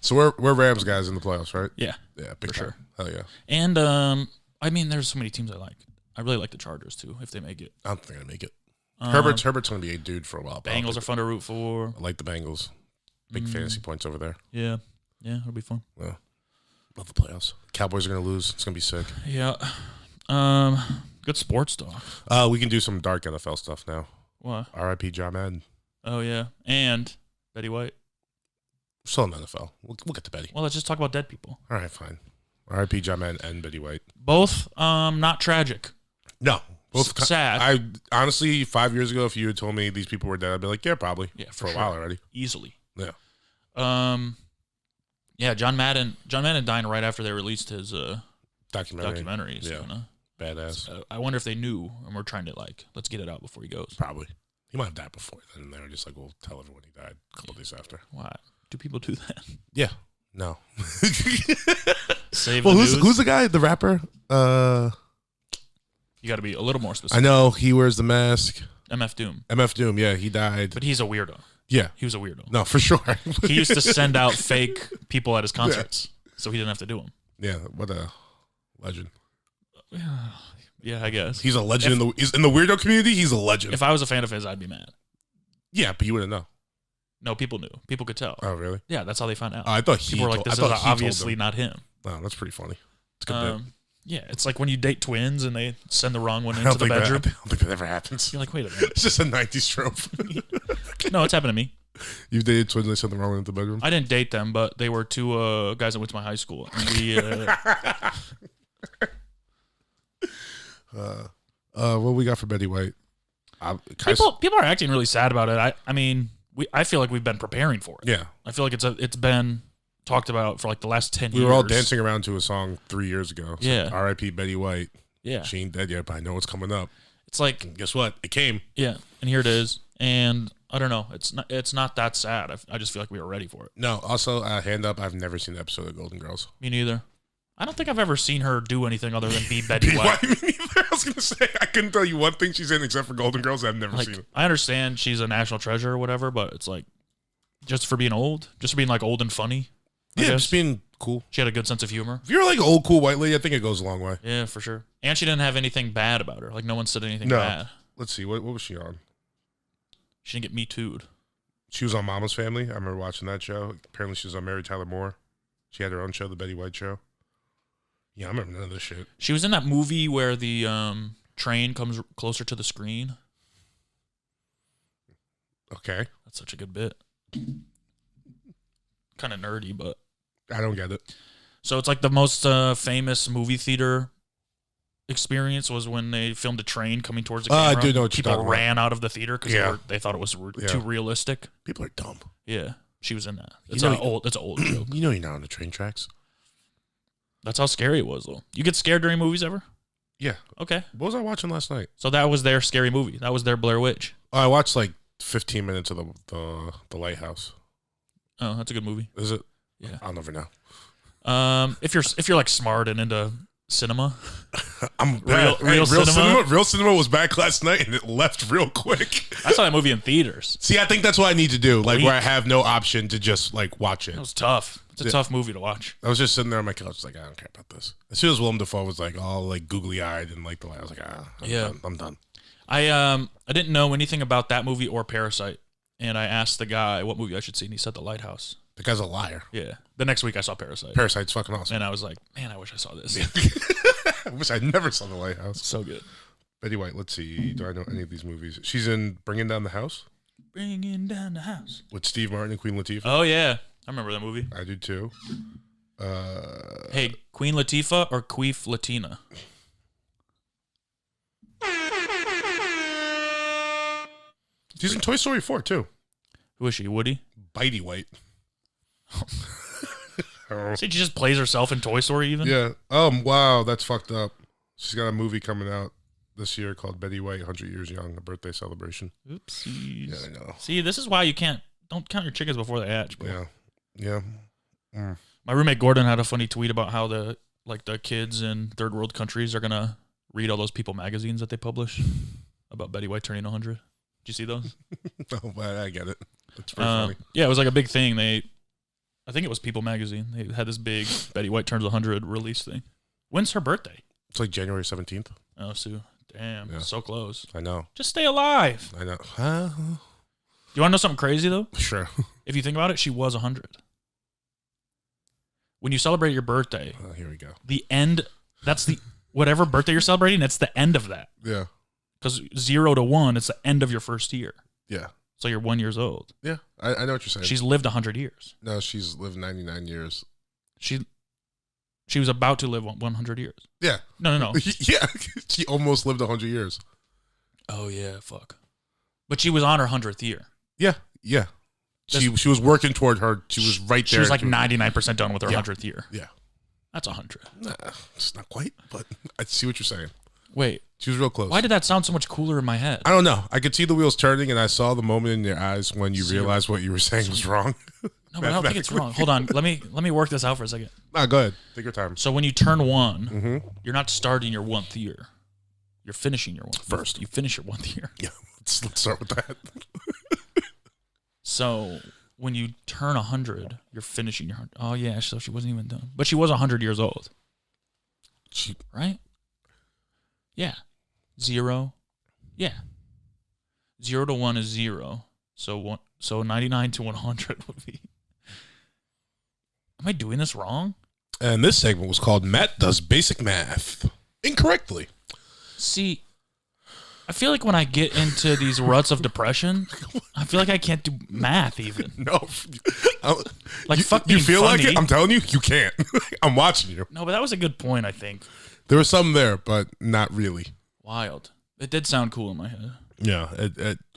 So we're Rams guys in the playoffs, right? Yeah. Yeah, big for time. sure. Hell yeah. And I mean, there's so many teams I like. I really like the Chargers too, if they make it. I don't think they're gonna make it. Herbert's gonna be a dude for a while. Bengals are fun to root for. I like the Bengals. Big fantasy points over there. Yeah. Yeah, it'll be fun. Yeah. Love the playoffs. Cowboys are going to lose. It's going to be sick. Yeah. Good sports talk. We can do some dark NFL stuff now. What? R.I.P. John Madden. Oh, yeah. And Betty White. Still in the NFL. We'll get to Betty. Well, let's just talk about dead people. All right, fine. R.I.P. John Madden and Betty White. Both not tragic. No. Both sad. I honestly, 5 years ago, if you had told me these people were dead, I'd be like, yeah, probably. Yeah, for a while already. Easily. Yeah. Yeah, John Madden died right after they released his documentaries. Yeah. Badass. So, I wonder if they knew and were trying to let's get it out before he goes. Probably. He might have died before then, and they were just like, we'll tell everyone he died a couple days after. Why? Do people do that? Yeah. No. Save well, the who's news? the guy? The rapper? You got to be a little more specific. I know. He wears the mask. MF Doom. MF Doom, yeah. He died. But he's a weirdo. Yeah. He was a weirdo. No, for sure. He used to send out fake people at his concerts, so he didn't have to do them. Yeah, what a legend. Yeah, I guess. He's a legend in the weirdo community. He's a legend. If I was a fan of his, I'd be mad. Yeah, but you wouldn't know. No, people knew. People could tell. Oh, really? Yeah, that's how they found out. I thought people were like, "This is obviously not him." Wow, that's pretty funny. It's a good bit. Yeah, it's like when you date twins and they send the wrong one into the bedroom. I don't think that ever happens. You're like, wait a minute. It's just a 90s trope. No, it's happened to me. You've dated twins and they sent the wrong one into the bedroom? I didn't date them, but they were two guys that went to my high school. And we, what we got for Betty White? People are acting really sad about it. I mean, I feel like we've been preparing for it. Yeah. I feel like it's been talked about for like the last 10 years. We were all dancing around to a song 3 years ago. Yeah. R.I.P. Betty White. Yeah. She ain't dead yet, but I know it's coming up. It's like, and guess what? It came. Yeah, and here it is. And I don't know. It's not that sad. I just feel like we were ready for it. No. Also, hand up. I've never seen an episode of Golden Girls. Me neither. I don't think I've ever seen her do anything other than be Betty White. Me neither. I was gonna say I couldn't tell you one thing she's in except for Golden Girls. I've never seen it. I understand she's a national treasure or whatever, but it's like just for being old, just for being like old and funny. Yeah, just being cool. She had a good sense of humor. If you're like an old cool white lady, I think it goes a long way. Yeah, for sure. And she didn't have anything bad about her. Like no one said anything bad. Let's see. What was she on? She didn't get Me Too'd. She was on Mama's Family. I remember watching that show. Apparently she was on Mary Tyler Moore. She had her own show, The Betty White Show. Yeah, I remember none of this shit. She was in that movie where the train comes closer to the screen. Okay. That's such a good bit. Kind of nerdy, but I don't get it. So it's like the most famous movie theater experience was when they filmed a train coming towards the camera. I do know what you're People talking ran out of the theater because they thought it was too realistic. People are dumb. Yeah, she was in that. It's an old joke. You know you're not on the train tracks. That's how scary it was, though. You get scared during movies ever? Yeah. Okay. What was I watching last night? So that was their scary movie. That was their Blair Witch. Oh, I watched like 15 minutes of the Lighthouse. Oh, that's a good movie. Is it? Yeah. I'll never know. If you're like smart and into cinema, I'm real cinema. Real cinema was back last night and it left real quick. I saw that movie in theaters. See, I think that's what I need to do. Like where I have no option to just like watch it. It was tough. It's a tough movie to watch. I was just sitting there on my couch, like I don't care about this. As soon as Willem Dafoe was like all like googly eyed and like the light, I was like, I'm done. I didn't know anything about that movie or Parasite, and I asked the guy what movie I should see, and he said The Lighthouse. The guy's a liar. Yeah. The next week I saw Parasite. Parasite's fucking awesome. And I was like, man, I wish I saw this. I wish I never saw The Lighthouse. So good. Betty White, let's see. Do I know any of these movies? She's in Bringing Down the House. Bringing Down the House. With Steve Martin and Queen Latifah. Oh, yeah. I remember that movie. I do too. Hey, Queen Latifah or Queef Latina? She's in Toy Story 4 too. Who is she? Woody? Bitey White. See, she just plays herself in Toy Story even? Yeah. Wow, that's fucked up. She's got a movie coming out this year called Betty White, 100 Years Young, a birthday celebration. Oopsies. Yeah, I know. See, this is why you don't count your chickens before they hatch, bro. Yeah. Mm. My roommate Gordon had a funny tweet about how the kids in third world countries are gonna read all those People magazines that they publish about Betty White turning 100. Did you see those? Oh, but I get it. It's pretty funny. Yeah, it was like a big thing. I think it was People magazine. They had this big Betty White turns 100 release thing. When's her birthday? It's like January 17th. Oh, Sue. Damn, so close. I know. Just stay alive. I know. You want to know something crazy, though? Sure. If you think about it, she was 100. When you celebrate your birthday, here we go. The end, that's whatever birthday you're celebrating, that's the end of that. Yeah. Because 0 to 1, it's the end of your first year. Yeah. So you're 1 year old. Yeah, I know what you're saying. She's lived 100 years. No, she's lived 99 years. She was about to live 100 years. Yeah. No. Yeah, she almost lived 100 years. Oh, yeah, fuck. But she was on her 100th year. Yeah. She was working toward her. She was right there. She was like 99% done with her 100th year. Yeah. That's 100. Nah, it's not quite, but I see what you're saying. Wait. She was real close. Why did that sound so much cooler in my head? I don't know. I could see the wheels turning, and I saw the moment in your eyes when you realized what you were saying was wrong. No, but I don't think it's wrong. Hold on. Let me work this out for a second. Nah, go ahead. Take your time. So when you turn 1, you're not starting your 1th year. You're finishing your 1st. First. You finish your 1th year. Yeah, let's start with that. So when you turn 100, you're finishing your 100. Oh, yeah, so she wasn't even done. But she was 100 years old. Right? Yeah. 0. Yeah. 0 to 1 is 0. So 99 to 100 would be. Am I doing this wrong? And this segment was called Matt Does Basic Math Incorrectly. See, I feel like when I get into these ruts of depression, I feel like I can't do math even. No. Like, fuck you feel funny. like it? I'm telling you, you can't. I'm watching you. No, but that was a good point, I think. There was some there, but not really. Wild. It did sound cool in my head. Yeah,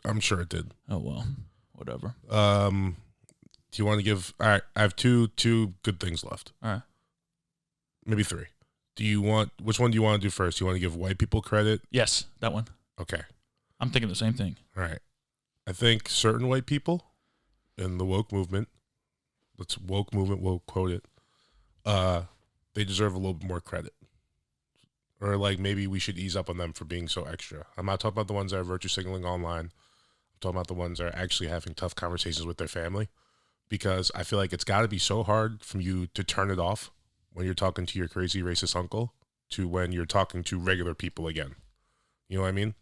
I'm sure it did. Oh, well. Whatever. Do you want to give... All right, I have two good things left. All right. Maybe 3. Which one do you want to do first? Do you want to give white people credit? Yes, that one. Okay. I'm thinking the same thing. All right. I think certain white people in the woke movement, we'll quote it, they deserve a little bit more credit. Or like maybe we should ease up on them for being so extra. I'm not talking about the ones that are virtue signaling online. I'm talking about the ones that are actually having tough conversations with their family. Because I feel like it's got to be so hard for you to turn it off when you're talking to your crazy racist uncle to when you're talking to regular people again. You know what I mean?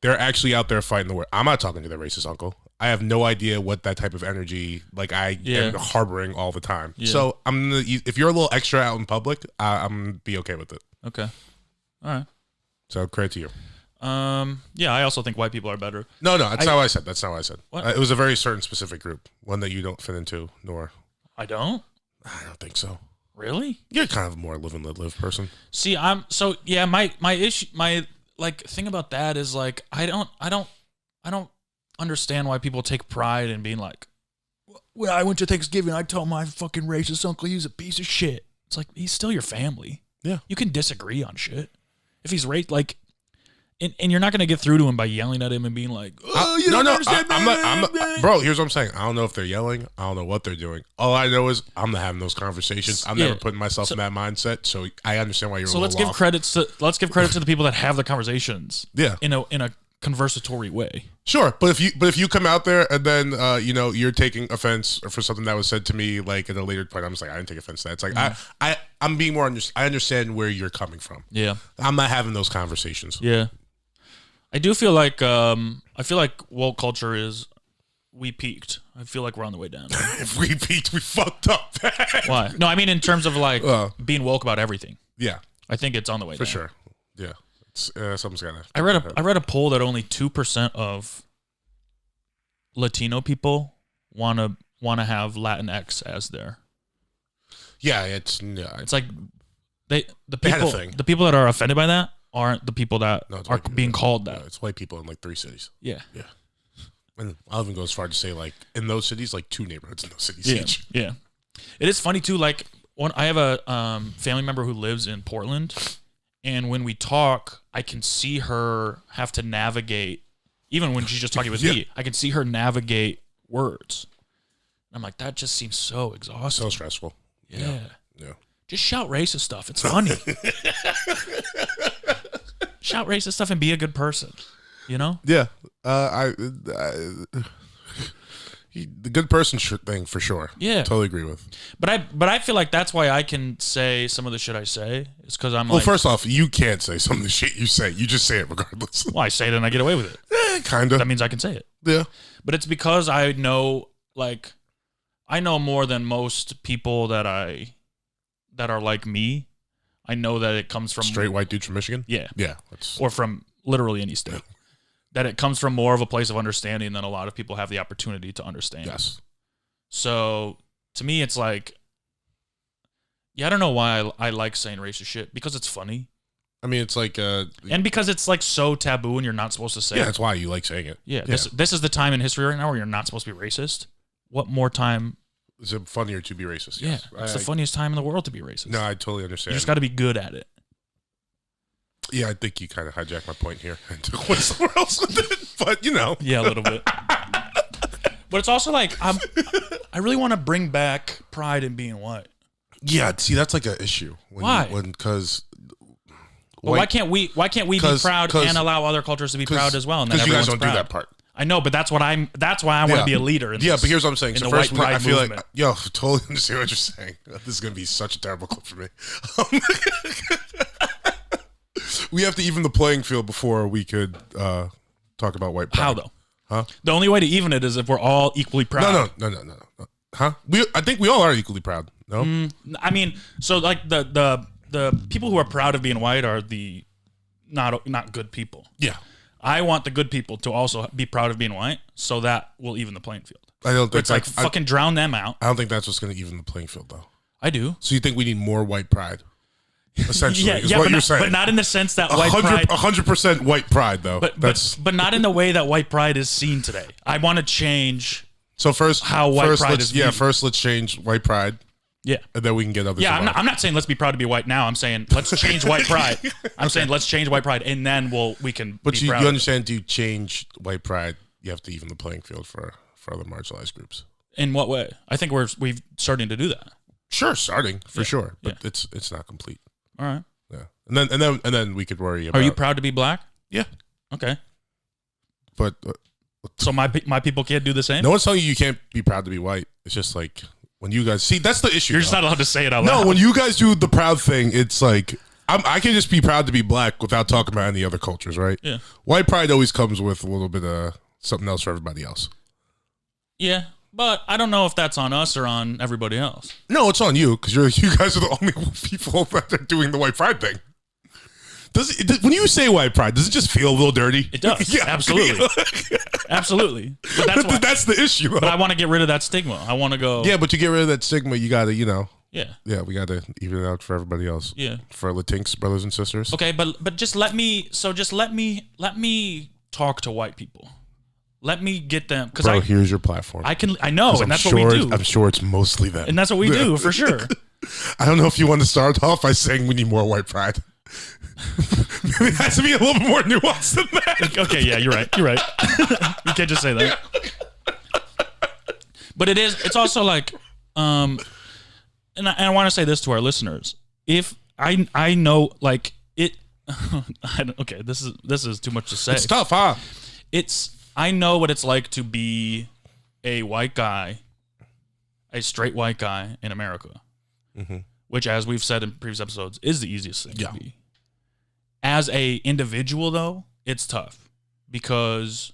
They're actually out there fighting the war. I'm not talking to their racist uncle. I have no idea what that type of energy, like I am harboring all the time. Yeah. So if you're a little extra out in public, I'm going to be okay with it. Okay. All right. So credit to you. Yeah, I also think white people are better. No, that's not what I said. That's not what I said. What? It was a very certain specific group, one that you don't fit into, nor. I don't? I don't think so. Really? You're kind of a more live and let live person. See, my issue, my thing about that is like, I don't understand why people take pride in being like, when I went to Thanksgiving, I told my fucking racist uncle he's a piece of shit. It's like, he's still your family. Yeah. You can disagree on shit. If he's like, and you're not going to get through to him by yelling at him and being like, oh, you don't understand. I'm not, bro, here's what I'm saying. I don't know if they're yelling. I don't know what they're doing. All I know is I'm not having those conversations. I'm never putting myself in that mindset. So I understand why you're so let's give credit to the people that have the conversations. Yeah. In a conversatory way. Sure. But if you come out there and then, you're taking offense for something that was said to me, like at a later point, I'm just like, I didn't take offense to that. It's like, I'm being more, I understand where you're coming from. Yeah. I'm not having those conversations. Yeah. I do feel like woke culture is we peaked. I feel like we're on the way down. If we peaked, we fucked up. Why? No, I mean in terms of like being woke about everything. Yeah, I think it's on the way down. For sure. Yeah, something's gotta. I read a poll that only 2% of Latino people want to have Latinx as their. Yeah, it's like the people that are offended by that aren't the people that are being called that. No, it's white people in like 3 cities. Yeah. Yeah. And I'll even go as far to say like in those cities, like 2 neighborhoods in those cities each. Yeah. It is funny too, like I have a family member who lives in Portland, and when we talk, I can see her have to navigate, even when she's just talking with me, I can see her navigate words. I'm like, that just seems so exhausting. So stressful. Yeah. Yeah. Just shout racist stuff. It's funny. Shout racist stuff and be a good person. You know? Yeah. The good person thing for sure. Yeah. Totally agree with. But I feel like that's why I can say some of the shit I say. It's because I'm well, first off, you can't say some of the shit you say. You just say it regardless. Well, I say it and I get away with it. kind of. That means I can say it. Yeah. But it's because I know more than most people that are like me. I know that it comes from straight white dudes from Michigan. Yeah. Yeah. Or from literally any state. That it comes from more of a place of understanding than a lot of people have the opportunity to understand. Yes. So to me, it's like, yeah, I don't know why I like saying racist shit, because it's funny. I mean, it's like, and because it's like so taboo and you're not supposed to say it. Yeah, that's why you like saying it. Yeah. This is the time in history right now where you're not supposed to be racist. What more time? Is it funnier to be racist? Yes. Yeah. It's the funniest time in the world to be racist. No, I totally understand. You just got to be good at it. Yeah, I think you kind of hijacked my point here and went somewhere else with it, but you know. Yeah, a little bit. But it's also like, I really want to bring back pride in being white. Yeah, see, that's like an issue. Why? Because why can't we be proud and allow other cultures to be proud as well? And because you guys don't proud. do that part. I know, but that's why I want to be a leader in this. Yeah, but here's what I'm saying. So first, I feel movement. like, yo, totally understand what you're saying. This is going to be such a terrible clip for me. We have to even the playing field before we could talk about white pride. How though? Huh? The only way to even it is if we're all equally proud. No. Huh? I think we all are equally proud. No? I mean, so like the people who are proud of being white are the not good people. Yeah. I want the good people to also be proud of being white, so that will even the playing field. I don't think it's like fucking drown them out. I don't think that's what's going to even the playing field, though. I do. So you think we need more white pride? Essentially, is what you're saying. But not in the sense that white pride... 100% white pride, though. But not in the way that white pride is seen today. I want to change how white pride is viewed. Yeah, first let's change white pride. Yeah. And then we can get others. Yeah, I'm not saying let's be proud to be white now. I'm saying let's change white pride. I'm saying let's change white pride, and then we can But be proud. You understand, to change white pride, you have to even the playing field for other marginalized groups. In what way? I think we've starting to do that. Sure, starting for sure, but it's not complete. All right. Yeah, and then we could worry about. Are you proud to be black? Yeah. Okay. But so my people can't do the same. No one's telling you can't be proud to be white. It's just like when you guys see, that's the issue. You're just not allowed to say it out loud. No, when you guys do the proud thing, it's like I can just be proud to be black without talking about any other cultures, right? Yeah. White pride always comes with a little bit of something else for everybody else. Yeah. But I don't know if that's on us or on everybody else. No, it's on you because you guys are the only people that are doing the white pride thing. When you say white pride, does it just feel a little dirty? It does. Yeah. Absolutely. Absolutely. But that's the issue. But I want to get rid of that stigma. I want to go. Yeah, but to get rid of that stigma, you got to, Yeah. Yeah, we got to even it out for everybody else. Yeah. For Latinx brothers and sisters. Okay, but just let me talk to white people. Let me get them, because here's your platform. I know, and that's what we do. I'm sure it's mostly them, and that's what we do for sure. I don't know if you want to start off by saying we need more white pride. Maybe it has to be a little bit more nuanced than that. Okay, yeah, you're right. You can't just say that. But it's also like, and I want to say this to our listeners. If I know, like it, okay, this is too much to say. It's tough, huh? I know what it's like to be a white guy, a straight white guy in America, which, as we've said in previous episodes, is the easiest thing to be. As a individual, though, it's tough because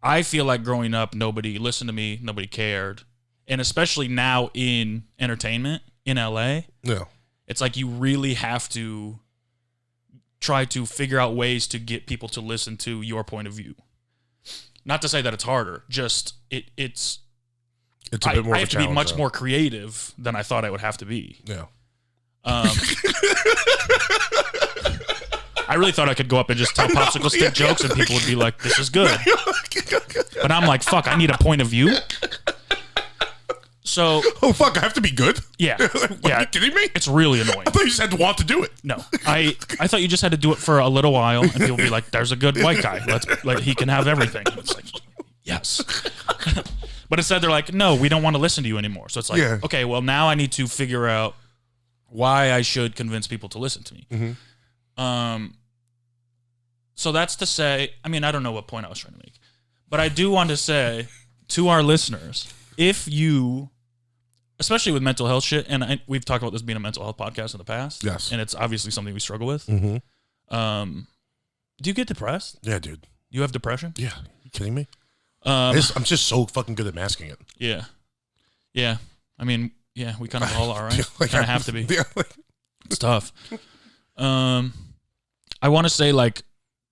I feel like growing up, nobody listened to me, nobody cared, and especially now in entertainment in LA, it's like you really have to try to figure out ways to get people to listen to your point of view. Not to say that it's harder, just it's a bit more of a challenge. I have to be much more creative than I thought I would have to be. Yeah. I really thought I could go up and just tell popsicle stick jokes and people would be like, this is good. But I'm like, fuck, I need a point of view. So, oh fuck, I have to be good? Yeah. Are you kidding me? It's really annoying. I thought you just had to want to do it. No. I thought you just had to do it for a little while and people would be like, there's a good white guy. He can have everything. And it's like, yes. But instead they're like, no, we don't want to listen to you anymore. So it's like, okay, well now I need to figure out why I should convince people to listen to me. So that's to say, I mean, I don't know what point I was trying to make, but I do want to say to our listeners, if you, especially with mental health shit, and we've talked about this being a mental health podcast in the past. Yes. And it's obviously something we struggle with. Do you get depressed? Yeah, dude. You have depression? Yeah. You kidding me? I'm just so fucking good at masking it. Yeah. Yeah. I mean, yeah, we kind of all are, right? Like, kind of have to be. Yeah, like, it's tough. I want to say, like,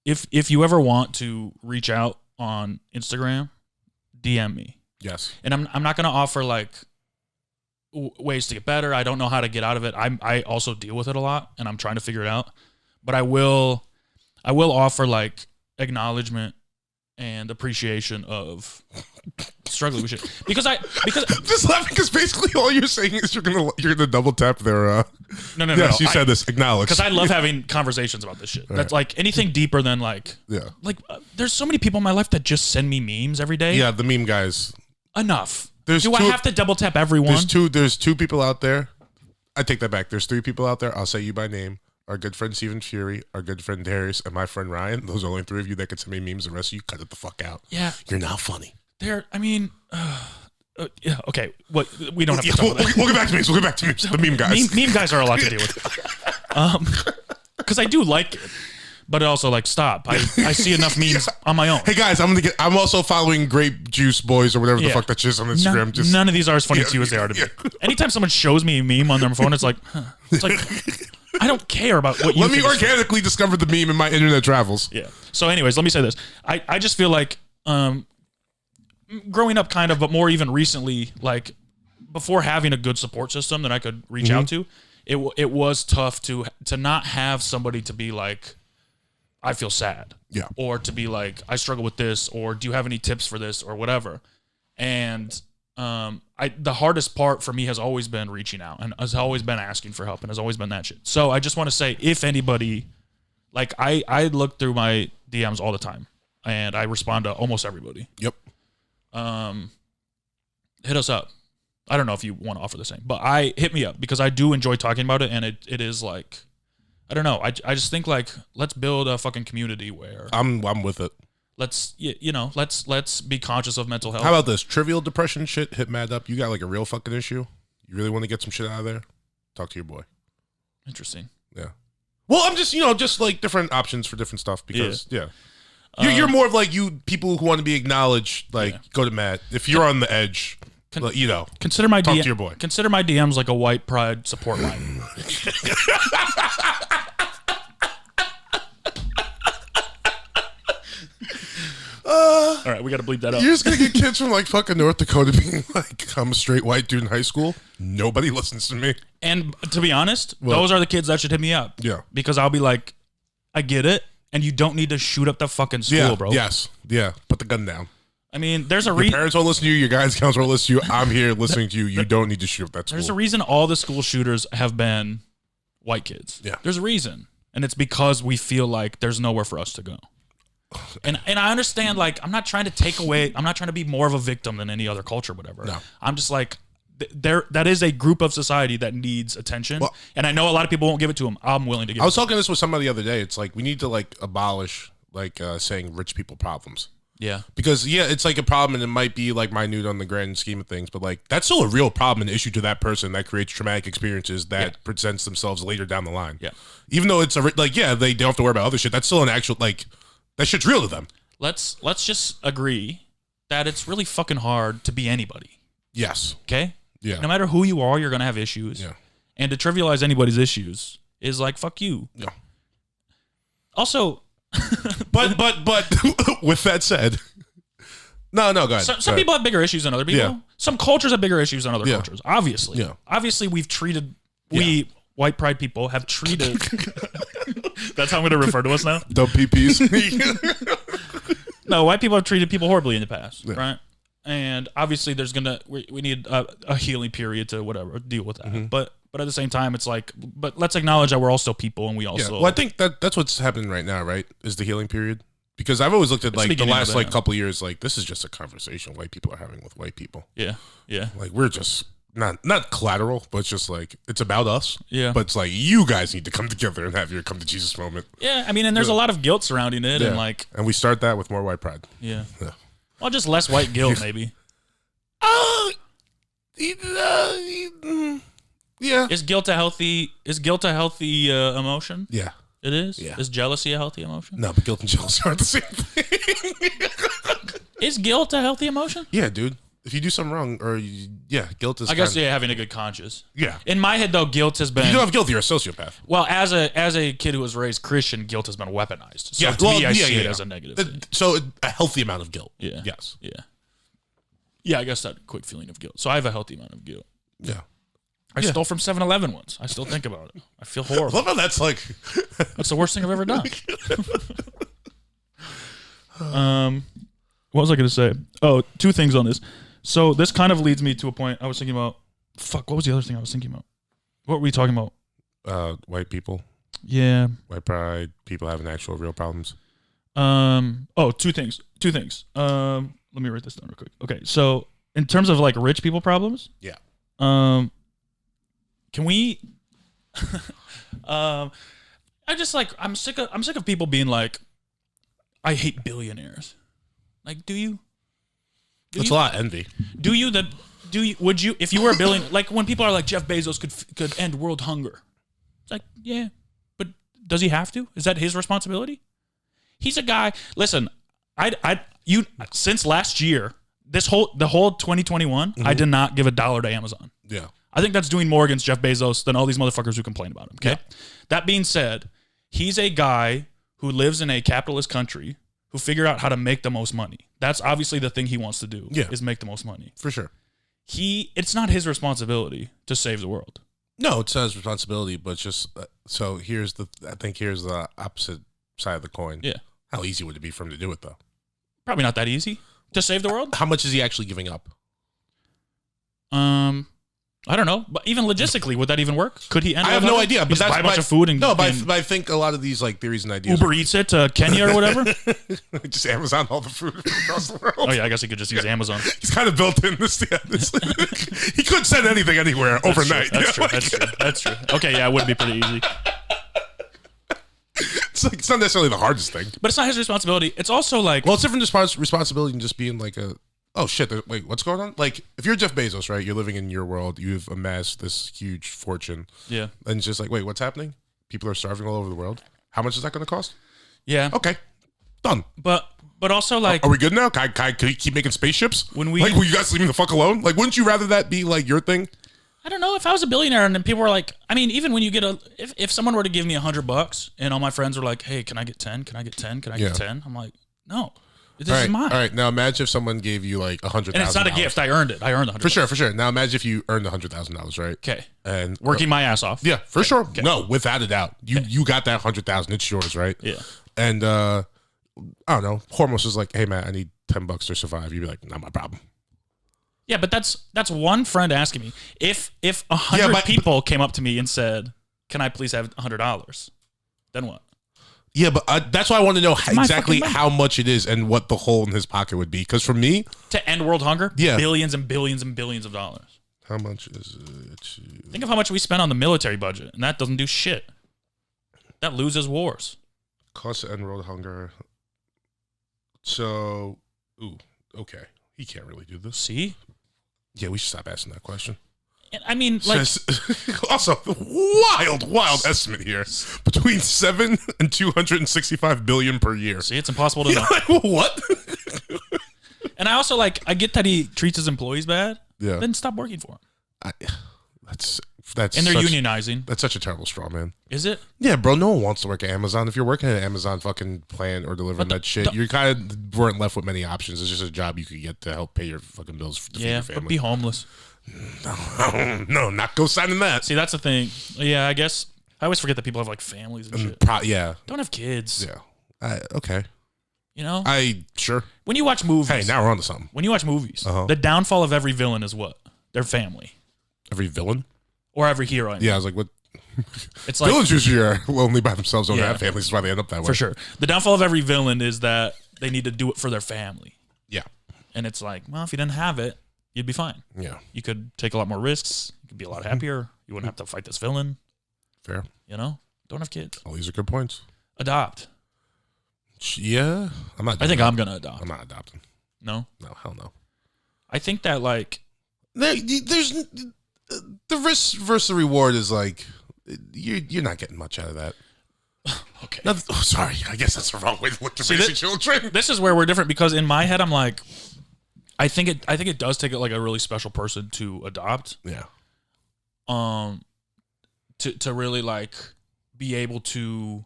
if you ever want to reach out on Instagram, DM me. yes. And I'm not going to offer, like, ways to get better. I don't know how to get out of it. I also deal with it a lot, and I'm trying to figure it out. But I will offer, like, acknowledgement and appreciation of struggling with shit because just laughing because basically all you're saying is you're gonna double tap their no yes, you said this, acknowledge, because I love having conversations about this shit. That's like anything deeper than like there's so many people in my life that just send me memes every day. Yeah, the meme guys. Enough. Do I have to double tap everyone? There's two people out there. I take that back. There's 3 people out there. I'll say you by name. Our good friend Stephen Fury, our good friend Darius, and my friend Ryan. Those are only 3 of you that can send me memes. The rest of you, cut it the fuck out. Yeah. You're not funny. I mean, yeah, okay. What we don't have to talk about that. We'll get back to memes. We'll get back to memes. The meme guys. Meme guys are a lot to deal with. Because I do like it, but also like stop. I see enough memes on my own. Hey guys, I'm also following Grape Juice Boys or whatever the fuck that shit is on Instagram. None of these are as funny to you as they are to me. Anytime someone shows me a meme on their phone, it's like I don't care about what you Let me organically discover the meme in my internet travels. Yeah. So anyways, let me say this. I just feel like growing up kind of, but more even recently, like before having a good support system that I could reach out to, it was tough to not have somebody to be like, I feel sad. Yeah. Or to be like, I struggle with this, or do you have any tips for this or whatever. And the hardest part for me has always been reaching out and has always been asking for help and has always been that shit. So I just want to say, if anybody, like I look through my DMs all the time and I respond to almost everybody. Yep. Hit us up. I don't know if you want to offer the same, but hit me up because I do enjoy talking about it. And it is like, I don't know. I just think like, let's build a fucking community where I'm with it. Let's let's be conscious of mental health. How about this trivial depression shit? Hit Mad up. You got like a real fucking issue. You really want to get some shit out of there? Talk to your boy. Interesting. Yeah. Well, I'm just just like different options for different stuff because you're more of like you people who want to be acknowledged. Like go to Matt if you're on the edge. Consider my talk to your boy. Consider my DMs like a white pride support line. All right, we got to bleep that out. You're just going to get kids from like fucking North Dakota being like, I'm a straight white dude in high school. Nobody listens to me. And to be honest, those are the kids that should hit me up. Yeah. Because I'll be like, I get it. And you don't need to shoot up the fucking school, bro. Yes. Yeah. Put the gun down. I mean, there's a reason. Your parents won't listen to you. Your guidance counselor won't listen to you. I'm here listening to you. You don't need to shoot up that school. There's a reason all the school shooters have been white kids. Yeah. There's a reason. And it's because we feel like there's nowhere for us to go. And I understand, like, I'm not trying to be more of a victim than any other culture, whatever. No. I'm just like, that is a group of society that needs attention. Well, and I know a lot of people won't give it to them. I'm willing to give it to them. I was talking this with somebody the other day. It's like, we need to, like, abolish, like, saying rich people problems. Yeah. Because, it's like a problem and it might be, like, minute on the grand scheme of things. But, like, that's still a real problem and issue to that person that creates traumatic experiences that presents themselves later down the line. Yeah. Even though it's, they don't have to worry about other shit. That's still an actual, like... That shit's real to them. Let's just agree that it's really fucking hard to be anybody. Yes. Okay? Yeah. No matter who you are, you're going to have issues. Yeah. And to trivialize anybody's issues is like, fuck you. Yeah. Also... but with that said... No, go ahead. Some people have bigger issues than other people. Yeah. Some cultures have bigger issues than other cultures. Obviously. Yeah. Obviously, we white pride people have treated... That's how I'm going to refer to us now? Dumb PPs. No, white people have treated people horribly in the past, right? And obviously we need a healing period to whatever, deal with that. Mm-hmm. But at the same time, it's like, but let's acknowledge that we're all still people and we also... Yeah. Well, I think that's what's happening right now, right? Is the healing period. Because I've always looked at like the last like couple of years, like this is just a conversation white people are having with white people. Yeah. Yeah. Like we're just... Not collateral, but it's just like it's about us. Yeah. But it's like you guys need to come together and have your come to Jesus moment. Yeah, I mean, and there's a lot of guilt surrounding it, and like, and we start that with more white pride. Yeah. Well, just less white guilt, maybe. Yeah. Is guilt a healthy emotion? Yeah. It is? Yeah. Is jealousy a healthy emotion? No, but guilt and jealousy aren't the same thing. Is guilt a healthy emotion? Yeah, dude. If you do something wrong, guilt is. I guess having a good conscience. Yeah. In my head, though, guilt has been. If you don't have guilt, you're a sociopath. Well, as a kid who was raised Christian, guilt has been weaponized. So to me, I see it as a negative thing. So a healthy amount of guilt. Yeah. Yes. Yeah. Yeah, I guess that quick feeling of guilt. So I have a healthy amount of guilt. Yeah. I stole from 7-Eleven once. I still think about it. I feel horrible. I love how that's like. That's the worst thing I've ever done. What was I going to say? Oh, 2 things on this. So this kind of leads me to a point I was thinking about. Fuck, what was the other thing I was thinking about? What were we talking about? White people. Yeah. White pride. People having actual real problems. 2 things. 2 things. Let me write this down real quick. Okay, so in terms of like rich people problems. Yeah. Can we? I'm sick of people being like, I hate billionaires. Like, do you? That's a lot of envy. Would you, if you were a billionaire, like when people are like, Jeff Bezos could end world hunger. It's like, yeah, but does he have to? Is that his responsibility? He's a guy. Listen, since last year, the whole 2021, I did not give $1 to Amazon. Yeah. I think that's doing more against Jeff Bezos than all these motherfuckers who complain about him. Okay. Yeah. That being said, he's a guy who lives in a capitalist country who figure out how to make the most money. That's obviously the thing he wants to do. Yeah. Is make the most money. For sure. It's not his responsibility to save the world. No, it's not his responsibility, but just so here's the opposite side of the coin. Yeah. How easy would it be for him to do it though? Probably not that easy to save the world. How much is he actually giving up? I don't know, but even logistically, would that even work? Could he end? I have no idea. But buy a bunch of food and but I think a lot of these like theories and ideas. Uber Eats it to Kenya or whatever. Just Amazon all the food across the world. Oh yeah, I guess he could just use Amazon. He's kind of built in this. He could send anything anywhere overnight. That's true. Okay, yeah, it would be pretty easy. It's not necessarily the hardest thing, but it's not his responsibility. It's also like, well, it's different responsibility than just being like a. Oh shit! Wait, what's going on? Like, if you're Jeff Bezos, right? You're living in your world. You've amassed this huge fortune. Yeah. And it's just like, wait, what's happening? People are starving all over the world. How much is that going to cost? Yeah. Okay. Done. But also like, are we good now? Can I keep making spaceships? When we will you guys leave me the fuck alone? Like, wouldn't you rather that be like your thing? I don't know. If I was a billionaire and then people were like, I mean, even when you get if someone were to give me $100 and all my friends were like, hey, can I get 10? Can I get 10? Can I get 10? I'm like, no. This is mine. All right, now imagine if someone gave you like $100,000. And it's not a gift. I earned it. I earned the $100. For sure. Now imagine if you earned $100,000, right? Okay. And working my ass off. Yeah, for sure. Okay. No, without a doubt. You got that $100,000. It's yours, right? Yeah. And I don't know. Hormos is like, hey man, I need $10 to survive. You'd be like, not my problem. Yeah, but that's one friend asking me. If 100 people came up to me and said, "Can I please have $100?" Then what? Yeah, but that's why I want to know exactly how much it is and what the hole in his pocket would be. Because for me, to end world hunger, yeah, billions and billions and billions of dollars. How much is it? Think of how much we spend on the military budget, and that doesn't do shit. That loses wars. Cost to end world hunger. So, okay, he can't really do this. See? Yeah, we should stop asking that question. I mean, like, also wild estimate here, between 7 and 265 billion per year. See, it's impossible to know. Like, what? And I also I get that he treats his employees bad. Yeah, then stop working for him. That's and they're unionizing. That's such a terrible straw man. Is it? Yeah, bro. No one wants to work at Amazon. If you're working at Amazon fucking plant or delivering that shit, you kind of weren't left with many options. It's just a job you could get to help pay your fucking bills to feed your family. But be homeless. No, not co-signing that. See, that's the thing. Yeah, I guess I always forget that people have like families and shit. Yeah, don't have kids. Yeah, okay. You know, sure. When you watch movies, hey, now we're on to something. When you watch movies, the downfall of every villain is what? Their family. Every villain, or every hero. I mean. Yeah, I was like, what? It's like villains usually are lonely by themselves. Don't have families. That's why they end up that way. For sure. The downfall of every villain is that they need to do it for their family. Yeah. And it's like, well, if you didn't have it, you'd be fine. Yeah. You could take a lot more risks. You could be a lot happier. You wouldn't have to fight this villain. Fair. You know? Don't have kids. All these are good points. Adopt. Yeah. I think I'm going to adopt. I'm not adopting. No? No, hell no. I think that there's the risk versus the reward is like you're not getting much out of that. Okay. Sorry, I guess that's the wrong way to look at raising children. This is where we're different because in my head I'm like, I think it does take like a really special person to adopt. Yeah. To really like be able to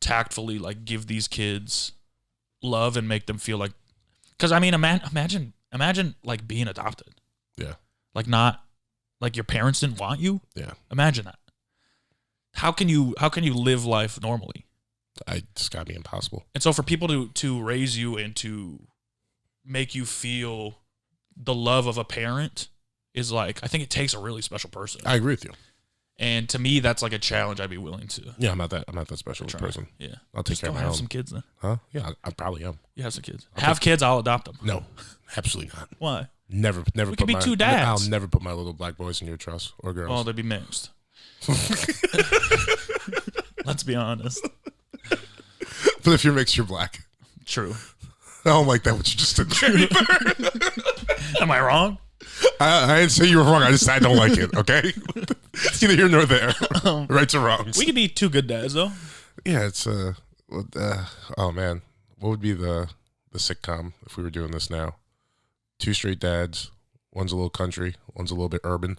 tactfully like give these kids love and make them feel like, because I mean imagine like being adopted. Yeah. Like not like your parents didn't want you. Yeah. Imagine that. How can you live life normally? It's gotta be impossible. And so for people to raise you and to make you feel the love of a parent is like, I think it takes a really special person. I agree with you. And to me, that's like a challenge I'd be willing to. Yeah, I'm not that special of a person. Yeah, I'll take care of my have own. some kids then. Huh? Yeah, I probably am. You have some kids. Have kids, I'll adopt them. No, absolutely not. Why? Never. We could be two dads. I'll never put my little black boys in your trust or girls. Well, they'd be mixed. Let's be honest. But if you're mixed, you're black. True. I don't like that what you just did there. Am I wrong? I didn't say you were wrong. I don't like it. Okay, it's neither here nor there. Rights or wrongs. We could be two good dads though. Yeah, it's oh man, what would be the sitcom if we were doing this now? Two straight dads. One's a little country. One's a little bit urban.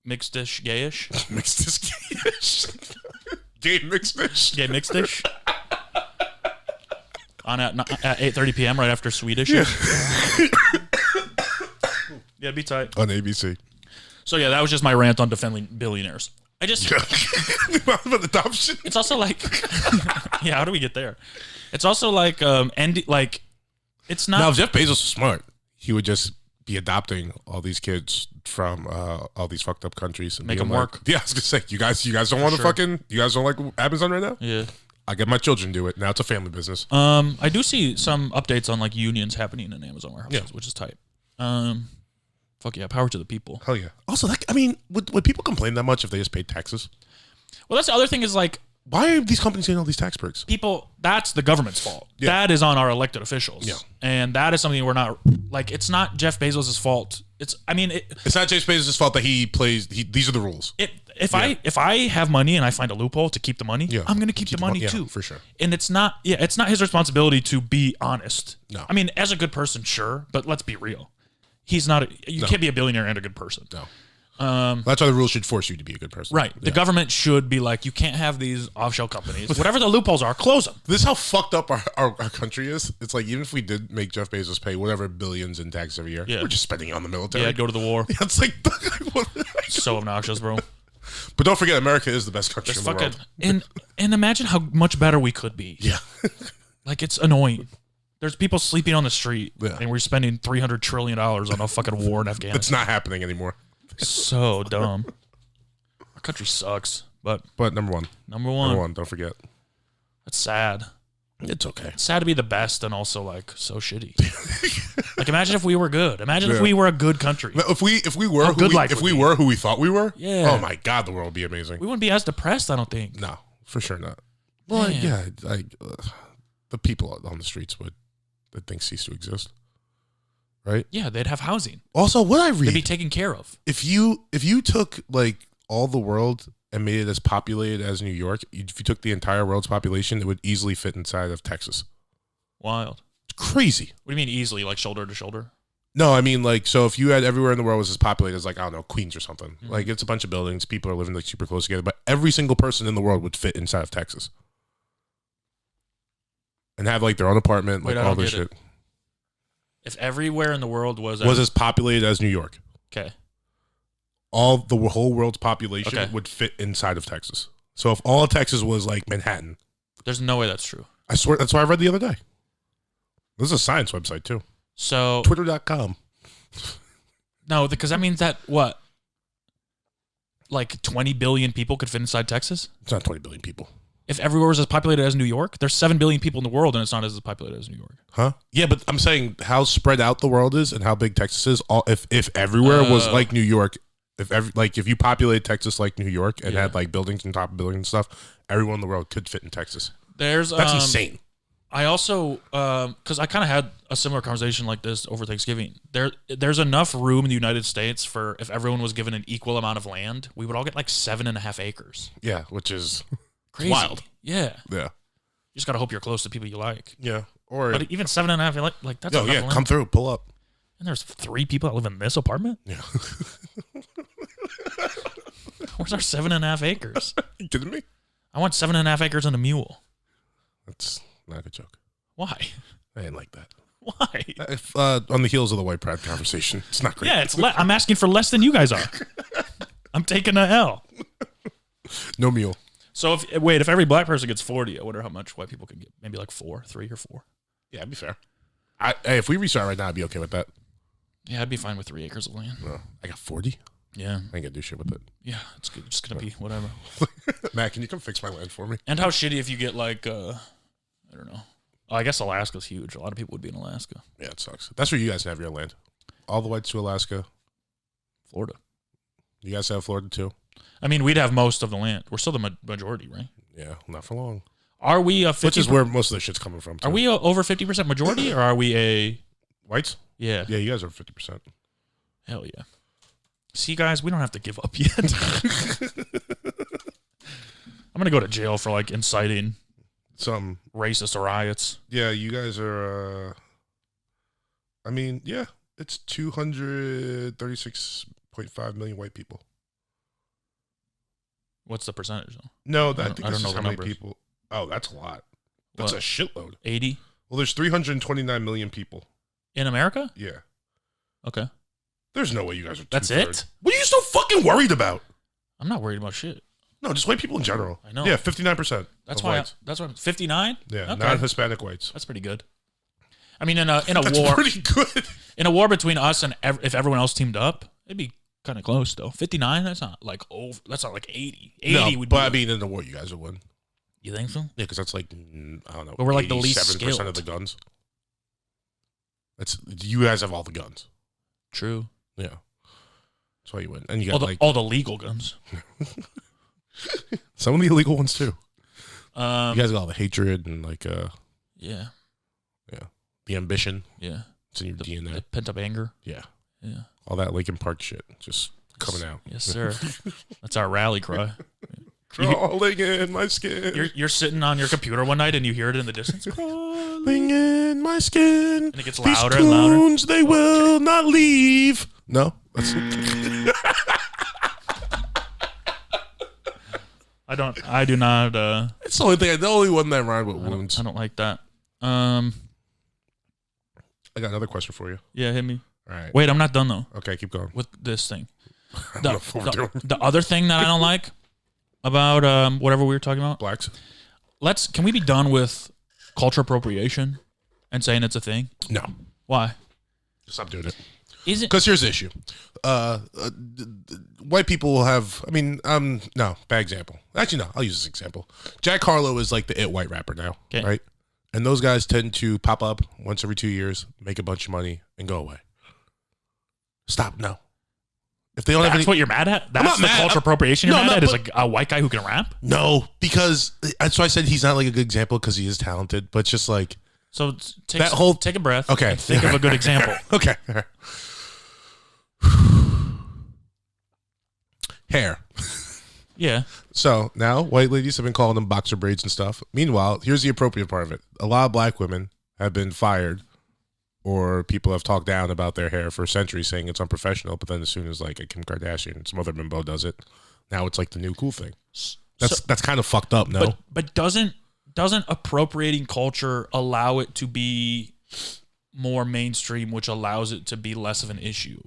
Mixed-ish, gayish. Mixed-ish, gayish. Gay mixed-ish. Gay mixed-ish. On at 8:30 p.m. right after Swedish. Yeah. Yeah, be tight. On ABC. So yeah, that was just my rant on defending billionaires. I just about adoption. It's also like, yeah, how do we get there? It's also like, it's not. Now, if Jeff Bezos was smart, he would just be adopting all these kids from all these fucked up countries and make them work. Yeah, I was gonna say, you guys don't want to you guys don't like Amazon right now? Yeah. I get my children do it. Now it's a family business. I do see some updates on like unions happening in Amazon warehouses, which is tight. Fuck yeah, power to the people. Hell yeah. Also, would people complain that much if they just paid taxes? Well, that's the other thing is like, why are these companies getting all these tax breaks? People, that's the government's fault. Yeah. That is on our elected officials. Yeah. And that is something we're not, like, it's not Jeff Bezos' fault. It's not Jeff Bezos' fault that these are the rules. If I have money and I find a loophole to keep the money, I'm going to keep the money too. For sure. And it's not his responsibility to be honest. No. I mean, as a good person, sure, but let's be real. He's not, you can't be a billionaire and a good person. No. That's why the rules should force you to be a good person. Right. The government should be like, you can't have these offshore companies. Whatever the loopholes are, close them. This is how fucked up our country is. It's like, even if we did make Jeff Bezos pay whatever billions in tax every year, we're just spending it on the military. Yeah, go to the war. Yeah, it's like so obnoxious, bro. But don't forget, America is the best country in the world. And imagine how much better we could be. Yeah. Like, it's annoying. There's people sleeping on the street, and we're spending $300 trillion on a fucking war in Afghanistan. It's not happening anymore. So dumb. Our country sucks, but number one, don't forget. That's sad. It's okay. It's sad to be the best and also like so shitty. Like, imagine if we were good. Imagine if we were a good country. If we were who we thought we were. Yeah. Oh my God, the world would be amazing. We wouldn't be as depressed, I don't think. No, for sure not. Well, yeah, the people on the streets would things cease to exist. Right? Yeah, they'd have housing. Also, what I read, they'd be taken care of. If you took like all the world and made it as populated as New York, if you took the entire world's population, it would easily fit inside of Texas. Wild. It's crazy. What do you mean easily? Like shoulder to shoulder? No, I mean like, so if you had everywhere in the world was as populated as like, I don't know, Queens or something. Mm-hmm. Like, it's a bunch of buildings, people are living like super close together, but every single person in the world would fit inside of Texas. And have like their own apartment, like all this shit. If everywhere in the world was as populated as New York, okay, the whole world's population would fit inside of Texas. So if all of Texas was like Manhattan, there's no way that's true. I swear, that's what I read the other day. This is a science website too. So Twitter.com. No, because that means that what? Like 20 billion people could fit inside Texas? It's not 20 billion people. If everywhere was as populated as New York, there's 7 billion people in the world, and it's not as populated as New York. Huh? Yeah, but I'm saying how spread out the world is and how big Texas is. If everywhere was like New York, if you populated Texas like New York and had like buildings on top of buildings and stuff, everyone in the world could fit in Texas. That's insane. I also, because I kind of had a similar conversation like this over Thanksgiving. There's enough room in the United States for if everyone was given an equal amount of land, we would all get like 7.5 acres. Yeah, which is crazy. Wild. Yeah. Yeah. You just gotta hope you're close to people you like. Yeah. Or but even 7.5, like that's enough land. Come through, pull up. And there's 3 people that live in this apartment. Yeah. Where's our 7.5 acres? You kidding me? I want 7.5 acres and a mule. That's not a good joke. Why? I didn't like that. Why? If, on the heels of the white pride conversation, it's not great. Yeah, I'm asking for less than you guys are. I'm taking a L. No mule. So if every black person gets 40, I wonder how much white people can get. Maybe like 3 or 4. Yeah, that'd be fair. If we restart right now, I'd be okay with that. Yeah, I'd be fine with 3 acres of land. No, I got 40. Yeah, I ain't gonna do shit with it. Yeah, it's good. Just gonna be whatever. Matt, can you come fix my land for me? And how shitty if you get like I don't know. Oh, I guess Alaska's huge. A lot of people would be in Alaska. Yeah, it sucks. That's where you guys have your land. All the way to Alaska. Florida. You guys have Florida too? I mean, we'd have most of the land. We're still the majority, right? Yeah, not for long. Are we a 50? Which is where most of the shit's coming from. Too. Are we over 50% majority, or are we a whites? Yeah. Yeah, you guys are 50%. Hell yeah. See, guys, we don't have to give up yet. I'm gonna go to jail for like inciting some racist riots. Yeah, you guys are. I mean, yeah, it's 236.5 million white people. What's the percentage though? No, I think this know is how many numbers. people. Oh, that's a lot. That's a shitload. 80? Well, there's 329 million people in America. Yeah. Okay. There's no way you guys are. That's it. What are you so fucking worried about? I'm not worried about shit. No, just white people in general. I know. Yeah, 59%. That's why. That's why. 59. Yeah, okay. Non-Hispanic whites. That's pretty good. I mean, in a war, pretty good. In a war between us and if everyone else teamed up, it'd be kind of close though. 59. That's not like over. That's not like 80. 80 no, would. But I mean, in the war, you guys would win. You think so? Yeah, because that's like I don't know. But we're like the least 7% of the guns. That's you guys have all the guns. True. Yeah. That's why you win, and you got all the legal guns. Some of the illegal ones too. You guys got all the hatred and like yeah, the ambition. Yeah, it's in your DNA. The pent up anger. Yeah, yeah. All that Lincoln Park shit just coming out. Yes, sir. That's our rally cry. Crawling in my skin. You're sitting on your computer one night and you hear it in the distance. Crawling in my skin. And it gets louder and louder. These tunes, they will not leave. No. I do not. It's the only thing. The only one that rhymed with wounds. I don't like that. I got another question for you. Yeah, hit me. All right. Wait, I'm not done though. Okay, keep going. With this thing. The other thing that I don't like about whatever we were talking about. Blacks. Can we be done with culture appropriation and saying it's a thing? No. Why? Stop doing it. Is it? Because here's the issue. White people will have, no, bad example. Actually, no, I'll use this example. Jack Harlow is like the it white rapper now, right? And those guys tend to pop up once every 2 years, make a bunch of money, and go away. Stop, no. If they don't have any, what you're mad at? That's the culture appropriation you're mad at? Is a white guy who can rap? No, because that's why I said he's not like a good example because he is talented, but it's just like. So take a breath. Okay. And think of a good example. Okay. Hair. Yeah. So now white ladies have been calling them boxer braids and stuff. Meanwhile, here's the appropriate part of it. A lot of black women have been fired or people have talked down about their hair for centuries saying it's unprofessional. But then as soon as like a Kim Kardashian, some other bimbo does it, now it's like the new cool thing. That's kind of fucked up, no? But doesn't appropriating culture allow it to be more mainstream, which allows it to be less of an issue?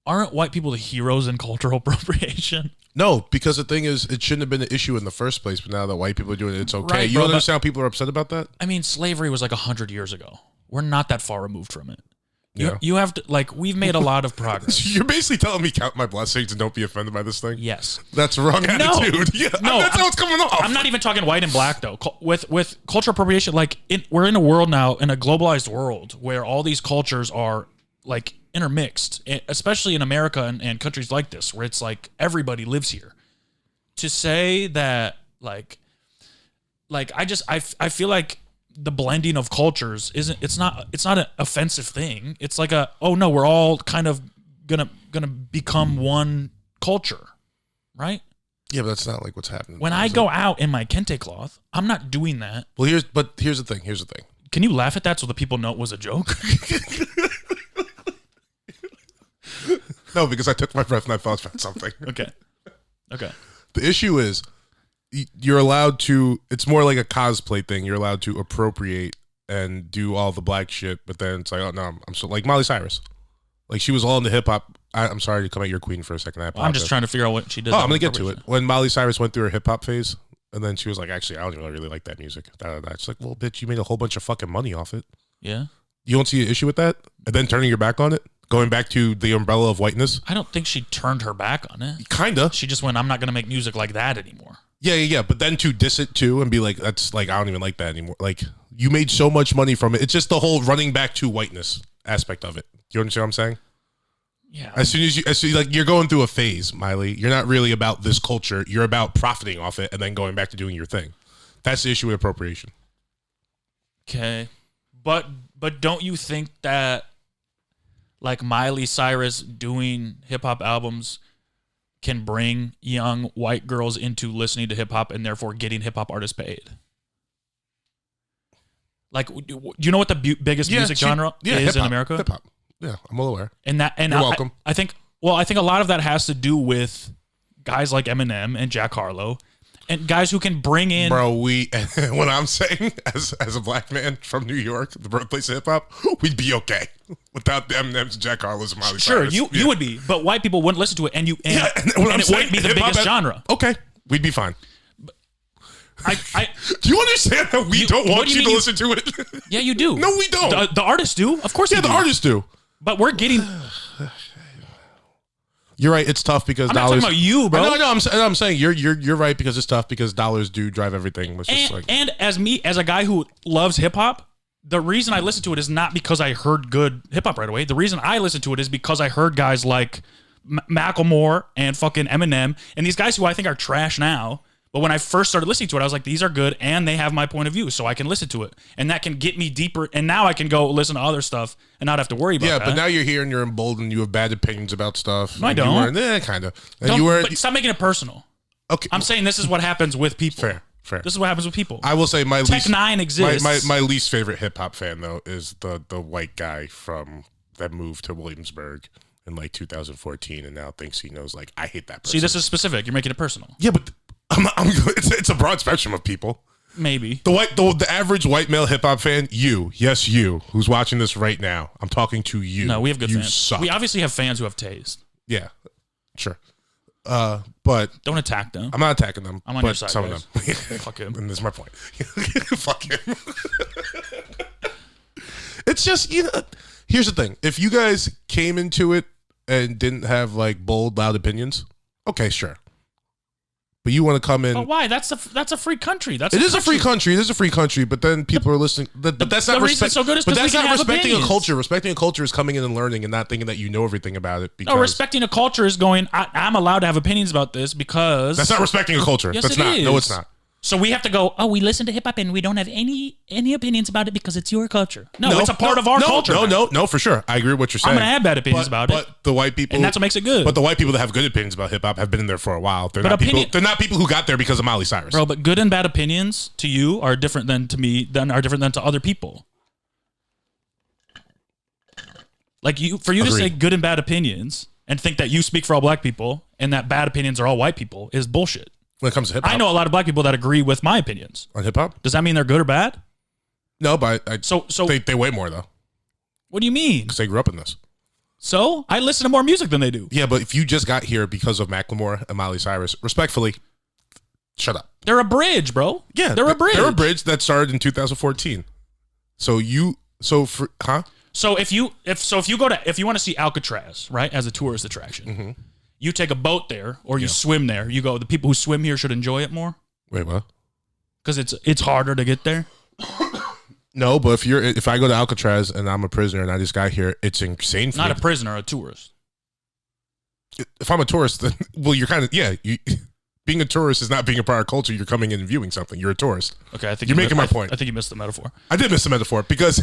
Aren't white people the heroes in cultural appropriation? No, because the thing is, it shouldn't have been an issue in the first place, but now that white people are doing it, it's okay. Right, you don't understand how people are upset about that? I mean, slavery was like 100 years ago. We're not that far removed from it. Yeah. You have to, we've made a lot of progress. You're basically telling me count my blessings and don't be offended by this thing? Yes. That's the wrong attitude. Yeah, no, that's how it's coming off. I'm not even talking white and black, though. With cultural appropriation, we're in a world now, in a globalized world, where all these cultures are, intermixed, especially in America and countries like this, where it's like everybody lives here. To say that, I feel like the blending of cultures it's not an offensive thing. It's like oh no, we're all kind of gonna become one culture, right? Yeah, but that's not like what's happening. When I go out in my kente cloth, I'm not doing that. Well, here's the thing. Can you laugh at that so the people know it was a joke? No, because I took my breath and I thought about something. Okay. The issue is you're allowed to, it's more like a cosplay thing. You're allowed to appropriate and do all the black shit, but then it's like, oh no, I'm so like Miley Cyrus. Like she was all into hip hop. I'm sorry to come at your queen for a second. I'm just trying to figure out what she did. Oh, I'm going to get to it. When Miley Cyrus went through her hip hop phase, and then she was like, actually, I don't really like that music. It's like, well, bitch, you made a whole bunch of fucking money off it. Yeah. You don't see an issue with that? And then turning your back on it? Going back to the umbrella of whiteness? I don't think she turned her back on it. Kinda. She just went, I'm not going to make music like that anymore. Yeah. But then to diss it too and be like, that's like, I don't even like that anymore. Like, you made so much money from it. It's just the whole running back to whiteness aspect of it. You understand what I'm saying? Yeah. As soon as like you're going through a phase, Miley, you're not really about this culture. You're about profiting off it and then going back to doing your thing. That's the issue with appropriation. Okay. But don't you think that like Miley Cyrus doing hip hop albums can bring young white girls into listening to hip hop and therefore getting hip hop artists paid? Like, do you know what the biggest music genre is hip-hop, in America? Hip hop. Yeah, I'm well aware. And you're welcome. I think a lot of that has to do with guys like Eminem and Jack Harlow and guys who can bring in. Bro, what I'm saying as a black man from New York, the birthplace of hip hop, we'd be okay without the Eminems, Jack Harlows, and Miley Cyrus. Sure, you would be, but white people wouldn't listen to it, and it wouldn't be the biggest genre. Okay, we'd be fine. I do you understand that we don't want you to listen to it? Yeah, you do. No, we don't. The artists do. Of course, yeah, the artists do. But we're getting. You're right. It's tough because dollars. I'm not talking about you, bro. No, I'm saying you're right because it's tough because dollars do drive everything. And as a guy who loves hip hop, the reason I listen to it is not because I heard good hip hop right away. The reason I listen to it is because I heard guys like Macklemore and fucking Eminem and these guys who I think are trash now. But when I first started listening to it, I was like, these are good and they have my point of view, so I can listen to it. And that can get me deeper. And now I can go listen to other stuff and not have to worry about that. Yeah, but now you're here and you're emboldened. You have bad opinions about stuff. No, I don't. Kind of. But stop making it personal. Okay. I'm saying this is what happens with people. Fair. This is what happens with people. I will say Tech Nine exists. My least favorite hip hop fan though is the white guy that moved to Williamsburg in like 2014 and now thinks he knows. Like, I hate that person. See, this is specific. You're making it personal. Yeah, but it's a broad spectrum of people. Maybe the average white male hip hop fan, you who's watching this right now. I'm talking to you. No, we have good fans. Suck. We obviously have fans who have taste. Yeah, sure. But don't attack them. I'm not attacking them. I'm on your side. Some guys. of them. Fuck him. And this is my point. Fuck him. It's just, here's the thing. If you guys came into it and didn't have like bold, loud opinions, okay, sure. But you want to come in. But why? That's a free country. It is a free country. It is a free country. But then people are listening. But that's not respect. So good is but that's not respecting opinions. a culture. Respecting a culture is coming in and learning and not thinking that you know everything about it. Because respecting a culture is going. I'm allowed to have opinions about this because that's not respecting a culture. Yes, that's not. Is. No, it's not. So we have to go, we listen to hip hop and we don't have any opinions about it because it's your culture. No, it's a part of our culture. No, for sure. I agree with what you're saying. I'm going to have bad opinions about it. But the white people. And that's what makes it good. But the white people that have good opinions about hip hop have been in there for a while. They're not people who got there because of Miley Cyrus. Bro, but good and bad opinions to you are different than to me, are different than to other people. Like for you to say good and bad opinions and think that you speak for all black people and that bad opinions are all white people is bullshit. When it comes to hip hop, I know a lot of black people that agree with my opinions on hip hop. Does that mean they're good or bad? No, but so they weigh more though. What do you mean? Because they grew up in this. So I listen to more music than they do. Yeah, but if you just got here because of Macklemore and Miley Cyrus, respectfully, shut up. They're a bridge, bro. Yeah, they're a bridge. They're a bridge that started in 2014. So if you want to see Alcatraz, right, as a tourist attraction. Mm-hmm. You take a boat there, or you swim there. You go, the people who swim here should enjoy it more. Wait, what? Because it's harder to get there. No, but if I go to Alcatraz and I'm a prisoner and I just got here, it's insane for me. Not a prisoner, a tourist. If I'm a tourist, then, well, you're kind of, Being a tourist is not being a part of culture. You're coming in and viewing something. You're a tourist. Okay, I think you're making my point. I think you missed the metaphor. I did miss the metaphor because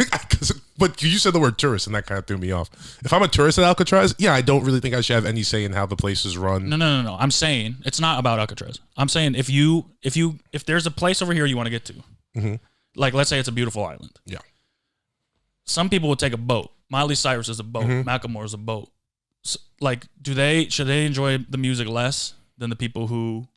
but you said the word tourist, and that kind of threw me off. If I'm a tourist at Alcatraz, yeah, I don't really think I should have any say in how the place is run. No. I'm saying it's not about Alcatraz. I'm saying if there's a place over here you want to get to, mm-hmm. like let's say it's a beautiful island. Yeah. Some people would take a boat. Miley Cyrus is a boat. Mm-hmm. Macklemore is a boat. So, like, should they enjoy the music less than the people who?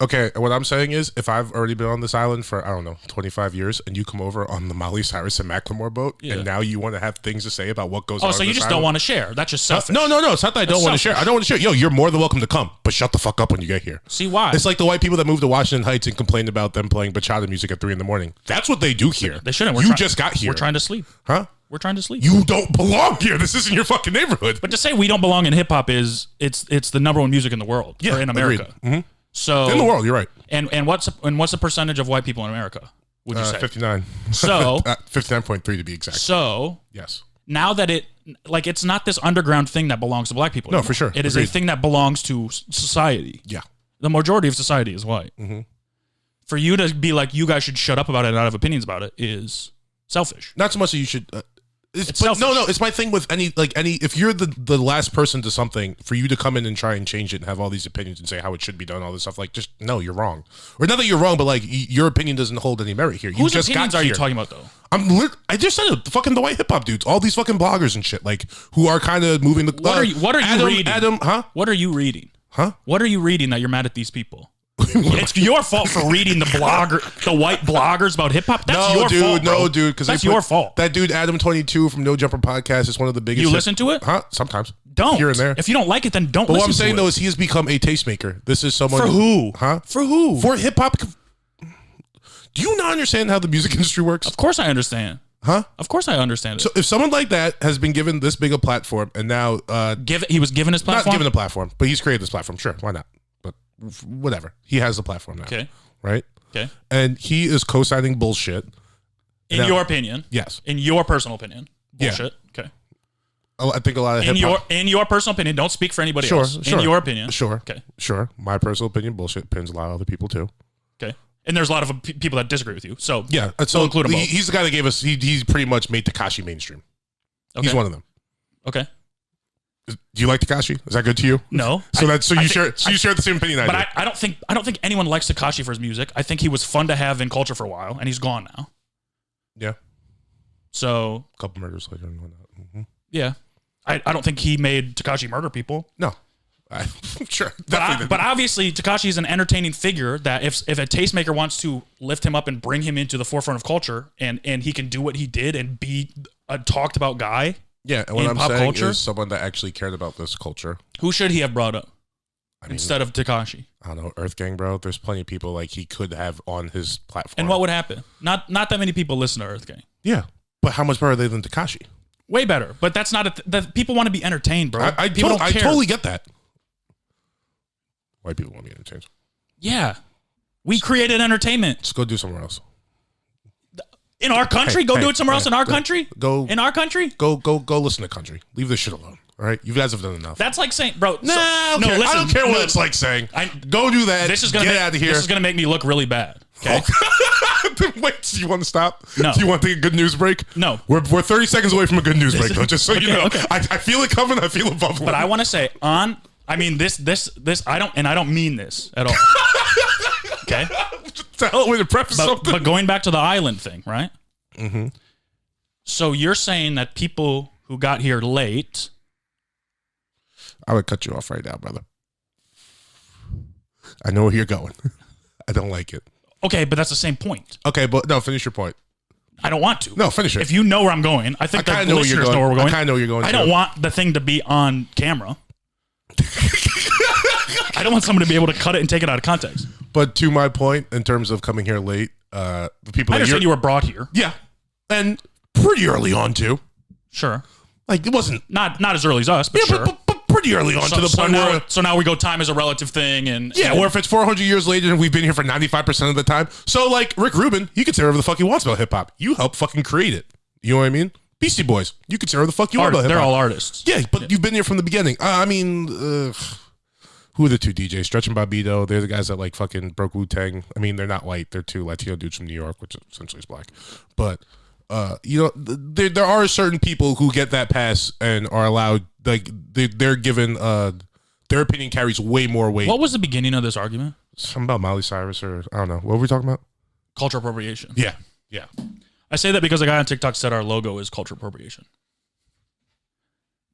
Okay, what I'm saying is, if I've already been on this island for, I don't know, 25 years, and you come over on the Miley Cyrus and Macklemore boat, and now you want to have things to say about what goes on. Oh, so you just don't want to share. That's just selfish. No. It's not that I don't want to share. I don't want to share. Yo, you're more than welcome to come, but shut the fuck up when you get here. See why? It's like the white people that moved to Washington Heights and complained about them playing bachata music at 3 a.m. That's what they do here. They shouldn't. You just got here. We're trying to sleep. Huh? We're trying to sleep. You don't belong here. This isn't your fucking neighborhood. But to say we don't belong in hip hop is it's the number one music in the world. Yeah, or in America. Mm-hmm. So in the world, you're right. And what's the percentage of white people in America? Would you say 59? So 59.3 to be exact. So yes. Now that it's not this underground thing that belongs to black people. No, anymore. for sure. It is a thing that belongs to society. Yeah. The majority of society is white. Mm-hmm. For you to be like, you guys should shut up about it and not have opinions about it is selfish. Not so much that you should. It's selfish. No. It's my thing with any. If you're the last person to something, for you to come in and try and change it and have all these opinions and say how it should be done, all this stuff, like, just no, you're wrong. Or not that you're wrong, but like your opinion doesn't hold any merit here. Whose opinions are you talking about though? I just said it. Fucking the white hip hop dudes, all these fucking bloggers and shit, like who are kind of moving the. What are you reading? Adam, huh? What are you reading? Huh? What are you reading that you're mad at these people? It's your fault for reading the white bloggers about hip hop. That's your fault. No, dude, because that's your fault. That dude Adam22 from No Jumper Podcast is one of the biggest. You listen to it? Huh? Sometimes. Don't. Here and there. If you don't like it, then don't. But listen what I'm saying to though is he has become a tastemaker. This is someone for who? Huh? For who? For hip hop. Do you not understand how the music industry works? Of course I understand. Huh? Of course I understand it. So if someone like that has been given this big a platform and now he was given his platform? Not given a platform, but he's created this platform. Sure, why not? But whatever. He has the platform now. Okay. Right? Okay. And he is co-signing bullshit. In your opinion? Yes. In your personal opinion? Bullshit? Yeah. Okay. I think a lot of in your personal opinion, don't speak for anybody else. Sure. In your opinion. Sure. Okay. Sure. My personal opinion, bullshit, pins a lot of other people too. Okay. And there's a lot of people that disagree with you. So yeah, so we'll include them both. He's the guy that gave us. He's pretty much made Tekashi mainstream. Okay. He's one of them. Okay. Do you like Tekashi? Is that good to you? No. So you share the same opinion I do. But I don't think anyone likes Tekashi for his music. I think he was fun to have in culture for a while, and he's gone now. Yeah. So a couple murders later and whatnot. Mm-hmm. Yeah. I don't think he made Tekashi murder people. No. Sure. But obviously, Tekashi is an entertaining figure that if a tastemaker wants to lift him up and bring him into the forefront of culture and he can do what he did and be a talked about guy. Yeah, and what I'm saying is someone that actually cared about this culture. Who should he have brought up instead of Tekashi? I don't know, Earth Gang, bro. There's plenty of people like he could have on his platform. And what would happen? Not that many people listen to Earth Gang. Yeah, but how much better are they than Tekashi? Way better, but that's not that people want to be entertained, bro. I totally get that. White people want to be entertained. Yeah, we created entertainment. Let's go do somewhere else. In our country, do it somewhere else. In our country, in our country. Go listen to country. Leave this shit alone. All right, you guys have done enough. That's like saying, bro. Listen, I don't care what it's like saying. Go do that. Get out of here. This is gonna make me look really bad. Okay. Wait, do you want to stop? No. Do you want to take a good news break? No. We're 30 seconds away from a good news break, though. Just so you know, okay. I feel it coming. I feel it bubbling. But I want to say this. I don't mean this at all. Okay. Tell me to preface something. But going back to the island thing, right? Mm-hmm. So you're saying that people who got here late. I would cut you off right now, brother. I know where you're going. I don't like it. Okay, but that's the same point. Okay, but no, finish your point. I don't want to. No, finish it. If you know where I'm going, I think the listeners know where we're going. I kind of know where you're going. I don't want the thing to be on camera. I don't want someone to be able to cut it and take it out of context. But to my point, in terms of coming here late, the people. I understand you were brought here. Yeah, and pretty early on too. Sure. Like it wasn't not as early as us, but sure. But pretty early on to the point where. So now we go time is a relative thing, and or if it's 400 years later and we've been here for 95% of the time. So like Rick Rubin, he can say whatever the fuck he wants about hip hop. You helped fucking create it. You know what I mean? Beastie Boys, you can say whatever the fuck you want about hip hop. They're all artists. Yeah, but you've been here from the beginning. who are the two DJs? Stretch and Bobbito. They're the guys that like fucking broke Wu-Tang. I mean, they're not white. They're two Latino dudes from New York, which essentially is black. But you know, there are certain people who get that pass and are allowed, like they're given their opinion carries way more weight. What was the beginning of this argument? Something about Miley Cyrus, or I don't know. What were we talking about? Culture appropriation. Yeah. I say that because a guy on TikTok said our logo is culture appropriation.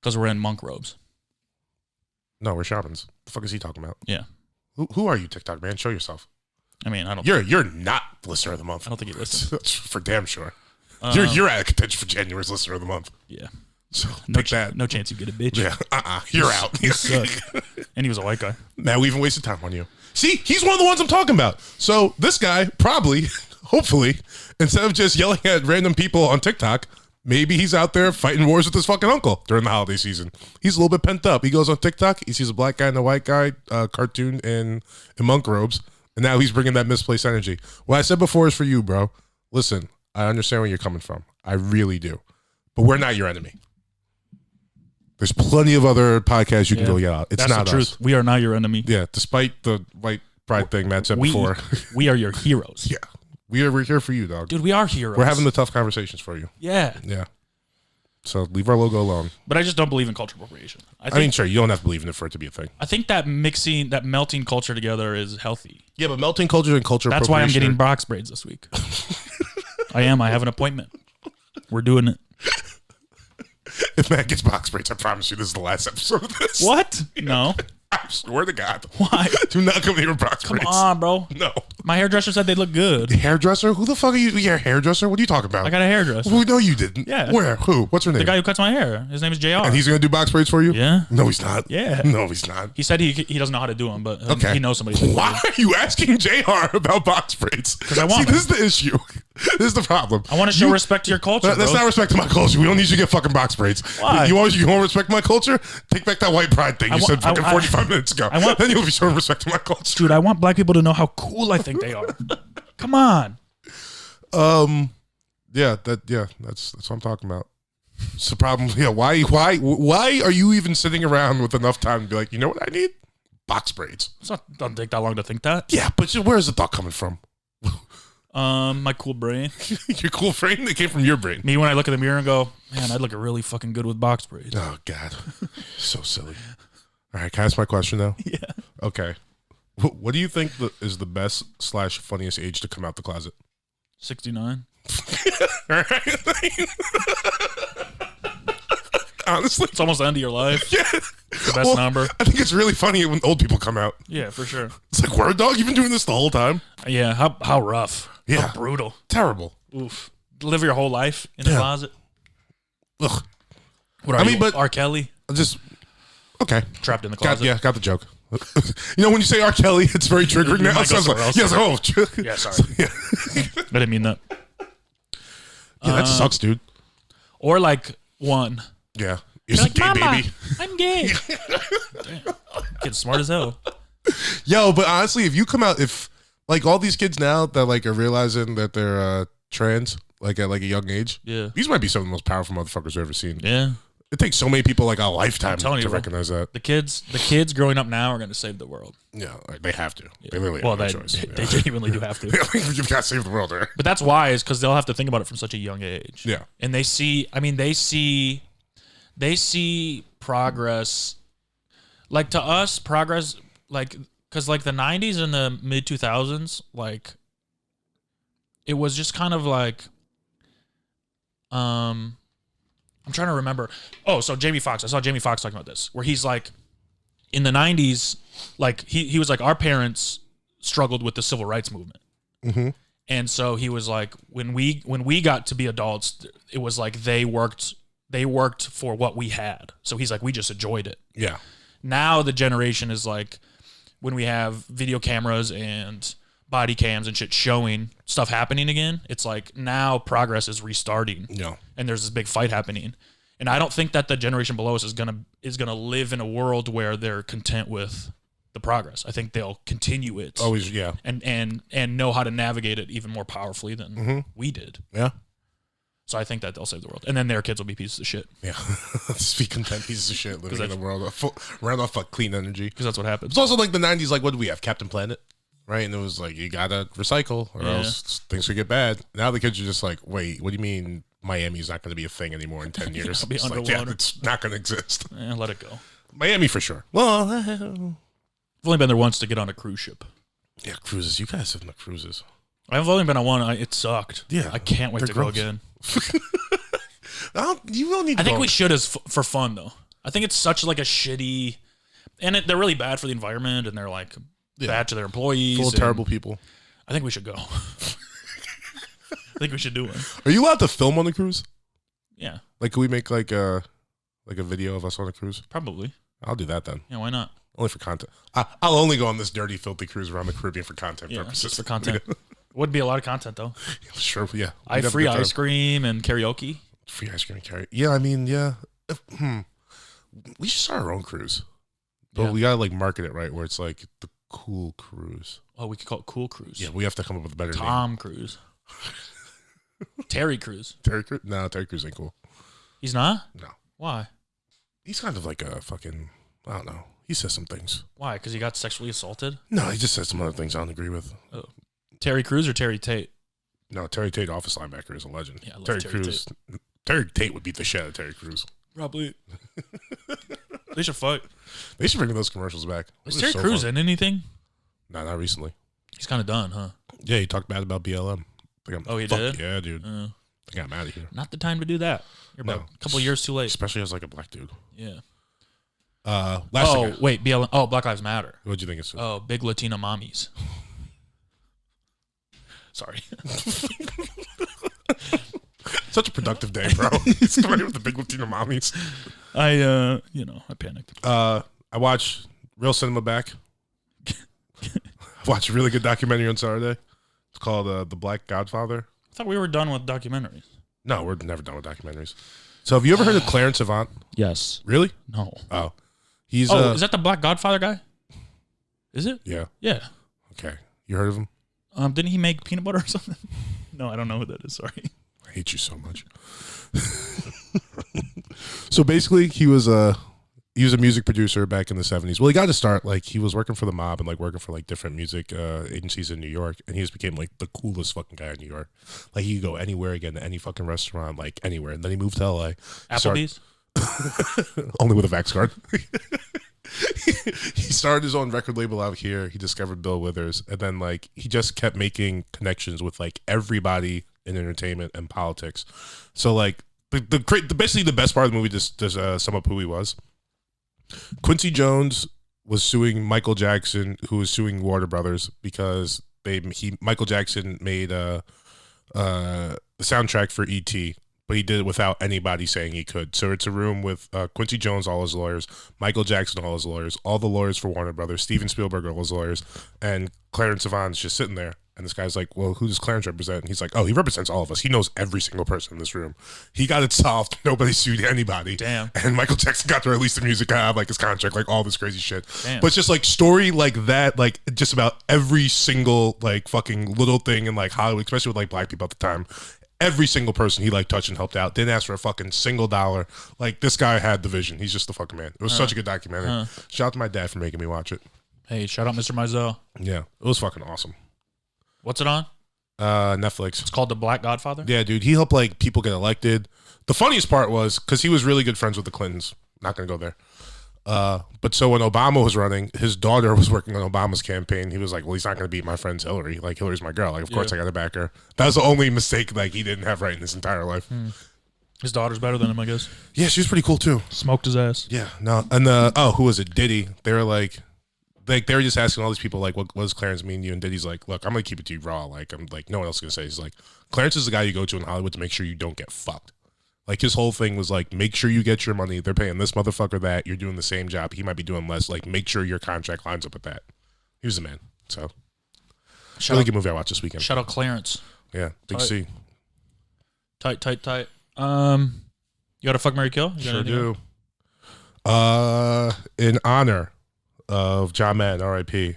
Because we're in monk robes. No, we're shamans. The fuck is he talking about? Yeah. Who are you, TikTok man? Show yourself. I mean, I don't. You're not listener of the month. I don't think he listens. That's for damn sure. You're out of contention for January's listener of the month. Yeah. So No, take that. no chance you get a bitch. Yeah. You're out. You suck. And he was a white guy. Man, we even wasted time on you. See, he's one of the ones I'm talking about. So this guy probably, hopefully, instead of just yelling at random people on TikTok, maybe he's out there fighting wars with his fucking uncle during the holiday season. He's a little bit pent up. He goes on TikTok. He sees a black guy and a white guy cartoon in monk robes. And now he's bringing that misplaced energy. What I said before is for you, bro. Listen, I understand where you're coming from. I really do. But we're not your enemy. There's plenty of other podcasts you can go yell out. It's That's not the truth. us. We are not your enemy. Yeah, despite the white pride thing Matt said before. We are your heroes. Yeah. We're here for you, dog. Dude, we are heroes. We're having the tough conversations for you. Yeah. Yeah. So leave our logo alone. But I just don't believe in culture appropriation. I mean, sure, you don't have to believe in it for it to be a thing. I think that melting culture together is healthy. Yeah, but melting culture and culture That's why I'm getting box braids this week. I am. I have an appointment. We're doing it. If Matt gets box braids, I promise you this is the last episode of this. What? No. I swear to God. Why? Do not come here with box braids. Come on, bro. No. My hairdresser said they look good. Hairdresser? Who the fuck are you? Your hairdresser? What are you talking about? I got a hairdresser. Well, no, you didn't. Yeah. Where? Who? What's her name? The guy who cuts my hair. His name is JR. And he's going to do box braids for you? Yeah. No, he's not. Yeah. No, he's not. He said he doesn't know how to do them, but Okay. he knows somebody. Why are you asking JR about box braids? Because I want See, them. this is the issue. This is the problem. I want to show respect to your culture, That's bro. not respect to my culture. We don't need you to get fucking box braids. Why? You want to respect my culture? Take back that white pride thing you said fucking 45 minutes ago. Then you'll be showing respect to my culture. Dude, I want black people to know how cool I think they are. Come on. Yeah, that's what I'm talking about. It's the problem. Yeah, why are you even sitting around with enough time to be like, you know what I need? Box braids. Doesn't take that long to think that. Yeah, but where's the thought coming from? My cool brain. Your cool brain? It came from your brain. Me when I look in the mirror and go, man, I'd look really fucking good with box braids. Oh, God. So silly. All right, can I ask my question now? Yeah. Okay. What do you think is the best / funniest age to come out the closet? 69. All right. Honestly. It's almost the end of your life. Yeah. The best number. I think it's really funny when old people come out. Yeah, for sure. It's like, word dog, you've been doing this the whole time? Yeah, how rough. Yeah. How brutal. Terrible. Oof. Live your whole life in a closet. Ugh. What are you, but R. Kelly? Just, okay. Trapped in the closet. Got the joke. You know, when you say R. Kelly, it's very triggering now. It sounds like, yes, yeah, sorry. I didn't mean that. Yeah, that sucks, dude. Or like one. Yeah. You're like, gay, Mama, baby. I'm gay. Damn. Kid's smart as hell. Yo, but honestly, if you come out, if like all these kids now that like are realizing that they're trans, like at like a young age, yeah, these might be some of the most powerful motherfuckers I've ever seen. Yeah. It takes so many people like a lifetime to bro, recognize that. The kids growing up now are going to save the world. Yeah, they have to. Yeah. They really have no choice. They genuinely do have to. You've got to save the world there. But that's wise because they'll have to think about it from such a young age. Yeah. And they see progress. Like to us, progress, like, because like the 90s and the mid 2000s, like, it was just kind of like, I'm trying to remember. Oh, so Jamie Foxx. I saw Jamie Foxx talking about this, where he's like, in the 90s, like he was like, our parents struggled with the civil rights movement. Mm-hmm. And so he was like, when we got to be adults, it was like they worked for what we had. So he's like, we just enjoyed it. Yeah. Now the generation is like, when we have video cameras and body cams and shit showing stuff happening again, it's like now progress is restarting. Yeah. And there's this big fight happening. And I don't think that the generation below us is gonna live in a world where they're content with the progress. I think they'll continue it. Always, yeah. And know how to navigate it even more powerfully than we did. Yeah. So I think that they'll save the world, and then their kids will be pieces of shit. Yeah, just be content pieces of shit living in a world around off like clean energy. Because that's what happens. It's also like the 90s. Like, what do we have? Captain Planet, right? And it was like you gotta recycle, or else things could get bad. Now the kids are just like, wait, what do you mean Miami's not going to be a thing anymore in 10 years? It'll be it's underwater. like, yeah, it's not going to exist. Let it go. Miami for sure. Well, I've only been there once to get on a cruise ship. Yeah, cruises. You guys have no cruises. I've only been on one. It sucked. Yeah, I can't wait to go again. You don't need to I think we should as for fun, though. I think it's such like a shitty... And they're really bad for the environment, and they're like bad to their employees. Full of terrible people. I think we should go. I think we should do one. Are you allowed to film on the cruise? Yeah. Like, can we make like a video of us on a cruise? Probably. I'll do that then. Yeah, why not? Only for content. I'll only go on this dirty, filthy cruise around the Caribbean for content purposes. Just for content. Would be a lot of content, though. Sure, yeah. Free ice cream and karaoke. Free ice cream and karaoke. Yeah, I mean, yeah. We should start our own cruise. But we gotta like market it right, where it's like the cool cruise. Oh, we could call it Cool Cruise. Yeah, we have to come up with a better name. Tom Cruise. Terry Cruise. Terry Cruise? No, Terry Cruise ain't cool. He's not? No. Why? He's kind of like a fucking, I don't know. He says some things. Why? Because he got sexually assaulted? No, he just says some other things I don't agree with. Oh. Terry Crews or Terry Tate? No, Terry Tate, office linebacker, is a legend. Yeah, I love Terry Crews. Tate. Terry Tate would beat the shit out of Terry Crews. Probably. They should fight. They should bring those commercials back. Is Terry Crews in anything? No, not recently. He's kind of done, huh? Yeah, he talked bad about BLM. He did? Yeah, dude. I think I'm out of here. Not the time to do that. You're about a couple years too late. Especially as like a black dude. Yeah. Wait, BLM. Oh, Black Lives Matter. What'd you think it's? Oh, big Latina mommies. Sorry. Such a productive day, bro. He's coming here with the big Latina mommies. I panicked. I watched Real Cinema back. Watched a really good documentary on Saturday. It's called The Black Godfather. I thought we were done with documentaries. No, we're never done with documentaries. So have you ever heard of Clarence Avant? Yes. Really? No. Oh. He's is that the Black Godfather guy? Is it? Yeah. Yeah. Okay. You heard of him? Didn't he make peanut butter or something? No, I don't know who that is. Sorry. I hate you so much. So basically, he was a music producer back in the 70s. Well, he got to start, like, he was working for the mob and, like, working for, like, different music agencies in New York. And he just became, like, the coolest fucking guy in New York. Like, he could go anywhere again, to any fucking restaurant, like, anywhere. And then he moved to L.A. Applebee's? Only with a Vax card. He started his own record label out here. He discovered Bill Withers. And then, like, he just kept making connections with, like, everybody in entertainment and politics. So, like, basically the best part of the movie, just sum up who he was. Quincy Jones was suing Michael Jackson, who was suing Warner Brothers because Michael Jackson made the soundtrack for E.T., but he did it without anybody saying he could. So it's a room with Quincy Jones, all his lawyers, Michael Jackson, all his lawyers, all the lawyers for Warner Brothers, Steven Spielberg, all his lawyers, and Clarence Avant's just sitting there. And this guy's like, well, who does Clarence represent? And he's like, oh, he represents all of us. He knows every single person in this room. He got it solved. Nobody sued anybody. Damn. And Michael Jackson got to release the music out of, like, his contract, like, all this crazy shit. Damn. But it's just, like, story like that, like, just about every single, like, fucking little thing in, like, Hollywood, especially with, like, black people at the time. Every single person he, like, touched and helped out. Didn't ask for a fucking single dollar. Like, this guy had the vision. He's just the fucking man. It was such a good documentary. Shout out to my dad for making me watch it. Hey, shout out Mr. Mizell. Yeah, it was fucking awesome. What's it on? Netflix. It's called The Black Godfather? Yeah, dude. He helped, like, people get elected. The funniest part was, because he was really good friends with the Clintons. Not going to go there. But so when Obama was running, his daughter was working on Obama's campaign. He was like, well, he's not going to beat my friend's Hillary. Like, Hillary's my girl. Like, of course I got to back her. That was the only mistake, like, he didn't have right in his entire life. His daughter's better than him, I guess. Yeah, she was pretty cool, too. Smoked his ass. Yeah, no. And, who was it? Diddy. They were like, they were just asking all these people, like, what does Clarence mean to you? And Diddy's like, look, I'm going to keep it to you raw. Like, I'm like, no one else is going to say. He's like, Clarence is the guy you go to in Hollywood to make sure you don't get fucked. Like, his whole thing was like, make sure you get your money. They're paying this motherfucker that. You're doing the same job. He might be doing less. Like, make sure your contract lines up with that. He was the man. So, really good movie I watched this weekend. Shout out Clarence. Yeah, Big C. Tight. You got a fuck, marry, kill? Sure do. In honor of John Madden, R.I.P.,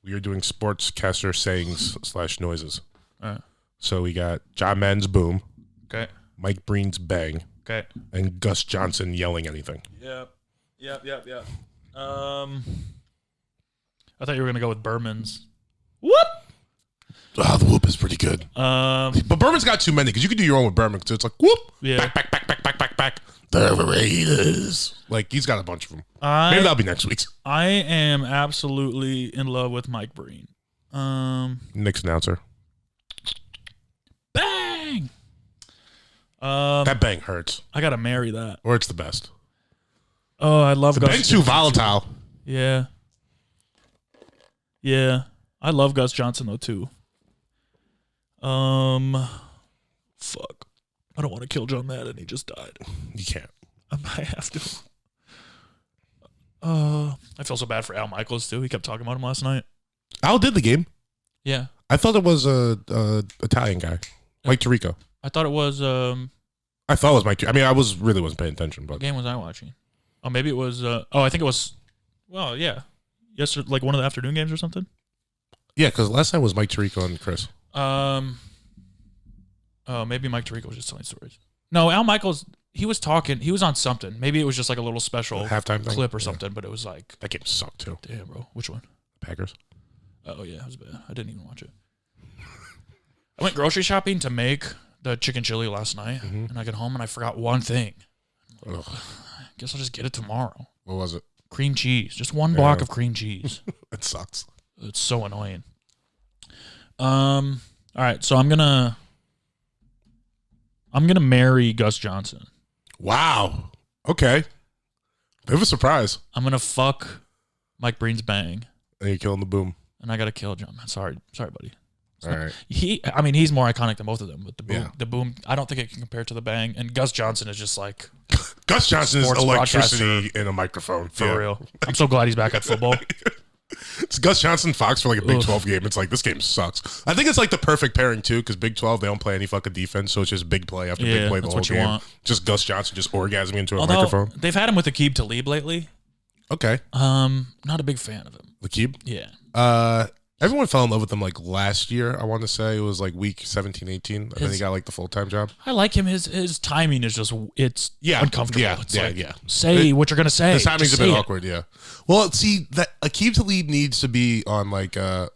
we are doing sportscaster sayings / noises. All right. So we got John Madden's boom. Okay. Mike Breen's bang. Okay. And Gus Johnson yelling anything. Yep. I thought you were gonna go with Berman's. Whoop. Oh, the whoop is pretty good. But Berman's got too many because you can do your own with Berman because it's like whoop. Yeah. Back. The Raiders. Like he's got a bunch of them. Maybe that'll be next week's. I am absolutely in love with Mike Breen. Knicks announcer. Bang. That bang hurts. I gotta marry that. Or it's the best. Oh, I love The Gus. bang's too volatile. Yeah. I love Gus Johnson though too. Fuck. I don't want to kill John Madden. He just died. You can't. I might have to. I feel so bad for Al Michaels too. He kept talking about him last night. Al did the game. Yeah. I thought it was a Italian guy, Mike Tirico. I thought it was. I thought it was Mike. I mean, really wasn't paying attention. But What game was I watching? Oh, maybe it was. I think it was. Well, yeah. Yesterday, like one of the afternoon games or something. Yeah, because last time was Mike Tirico and Chris. Oh, maybe Mike Tirico was just telling stories. No, Al Michaels. He was talking. He was on something. Maybe it was just like a little special halftime thing? clip or something. But it was like That game sucked too. Damn, bro. Which one? Packers. Oh yeah, it was bad. I didn't even watch it. I went grocery shopping to make the chicken chili last night, and I got home and I forgot one thing. Ugh. Guess I'll just get it tomorrow. What was it? Cream cheese. Just one block of cream cheese. It sucks. It's so annoying. All right, so I'm gonna marry Gus Johnson. Wow. Okay. Bit of a surprise. I'm gonna fuck Mike Breen's bang, And you're killing the boom. and I gotta kill John. Sorry, buddy. All right. He's more iconic than both of them. But the boom, Yeah. I don't think it can compare to the bang. And Gus Johnson is just like Gus Johnson is Sports electricity in a microphone. for real. I'm so glad he's back at football. It's Gus Johnson Fox for like a Big 12 game. It's like, this game sucks. I think it's like the perfect pairing too, because Big 12, they don't play any fucking defense, so it's just big play after big play the that's whole what you game. want. Just Gus Johnson just orgasming into a Although microphone. they've had him with Aqib Talib lately. Okay. Not a big fan of him. Lakib? Yeah. Everyone fell in love with him like last year. I want to say it was like week 17, 18. And then he got like the full-time job. I like him. His timing is just uncomfortable. Yeah, It's yeah, like, yeah. Say what you're gonna say. His timing's a Just bit say it. awkward, yeah. Well, see, that Aqib Talib needs to be on like an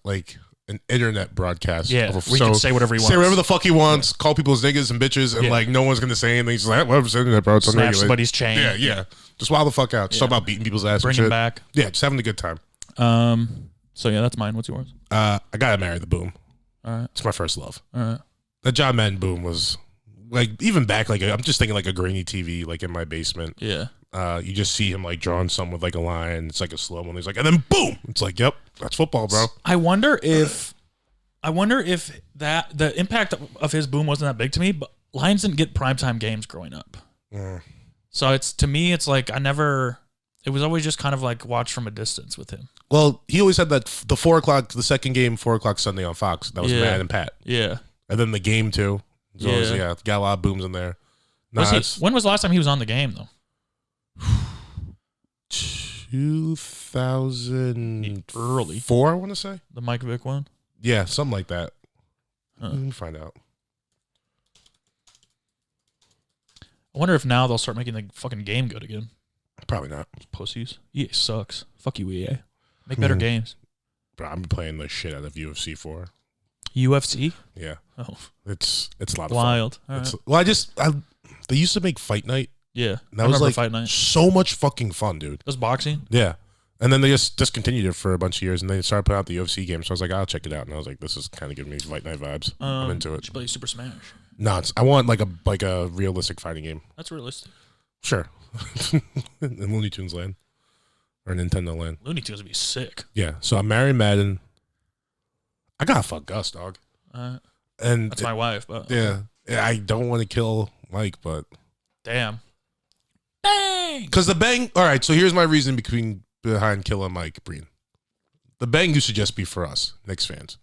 internet broadcast. Yeah, where he can say whatever he wants. Say whatever the fuck he wants, call people's niggas and bitches, and like no one's going to say anything. He's like, whatever's internet, bro. It's Snatch unregulated. somebody's chain. Yeah. Just wild the fuck out. Just talk about beating people's ass Bring and shit. him back. Yeah, just having a good time. So yeah, that's mine. What's yours? I got to marry the boom. All right. It's my first love. All right. The John Madden boom was like, even back, like I'm just thinking like a grainy TV, like in my basement. Yeah. You just see him like drawing something with like a line. It's like a slow one. He's like, and then boom. It's like, yep, that's football, bro. I wonder if that the impact of his boom wasn't that big to me, but Lions didn't get primetime games growing up. So it's, to me, it's like it was always just kind of like watch from a distance with him. Well, he always had that the second game, 4:00 Sunday on Fox. That was Mad and Pat. Yeah. And then the game too. So it was, got a lot of booms in there. When was the last time he was on the game though? 2004, I want to say. The Mike Vick one? Yeah, something like that. Let me find out. I wonder if now they'll start making the fucking game good again. Probably not. Pussies. EA sucks. Fuck you, EA. Make better games. Bro, I'm playing the shit out of UFC 4. UFC? Yeah. Oh. It's a lot of Wild. fun. All right. Well, they used to make Fight Night. Yeah. And that was like Fight Night. so much fucking fun, dude. That's boxing? Yeah. And then they just discontinued it for a bunch of years, and they started putting out the UFC game. So I was like, I'll check it out. And I was like, this is kind of giving me Fight Night vibes. I'm into it. You should play Super Smash. No, I want like a realistic fighting game. That's realistic. Sure. In Looney Tunes land. Or Nintendo land. Looney Tunes would be sick. Yeah. So I'm marrying Madden. I gotta fuck Gus, dog. And that's my wife, but yeah. I don't want to kill Mike, but damn. Bang! Because the bang. All right, so here's my reason behind killing Mike Breen. The bang used to just be for us, Knicks fans.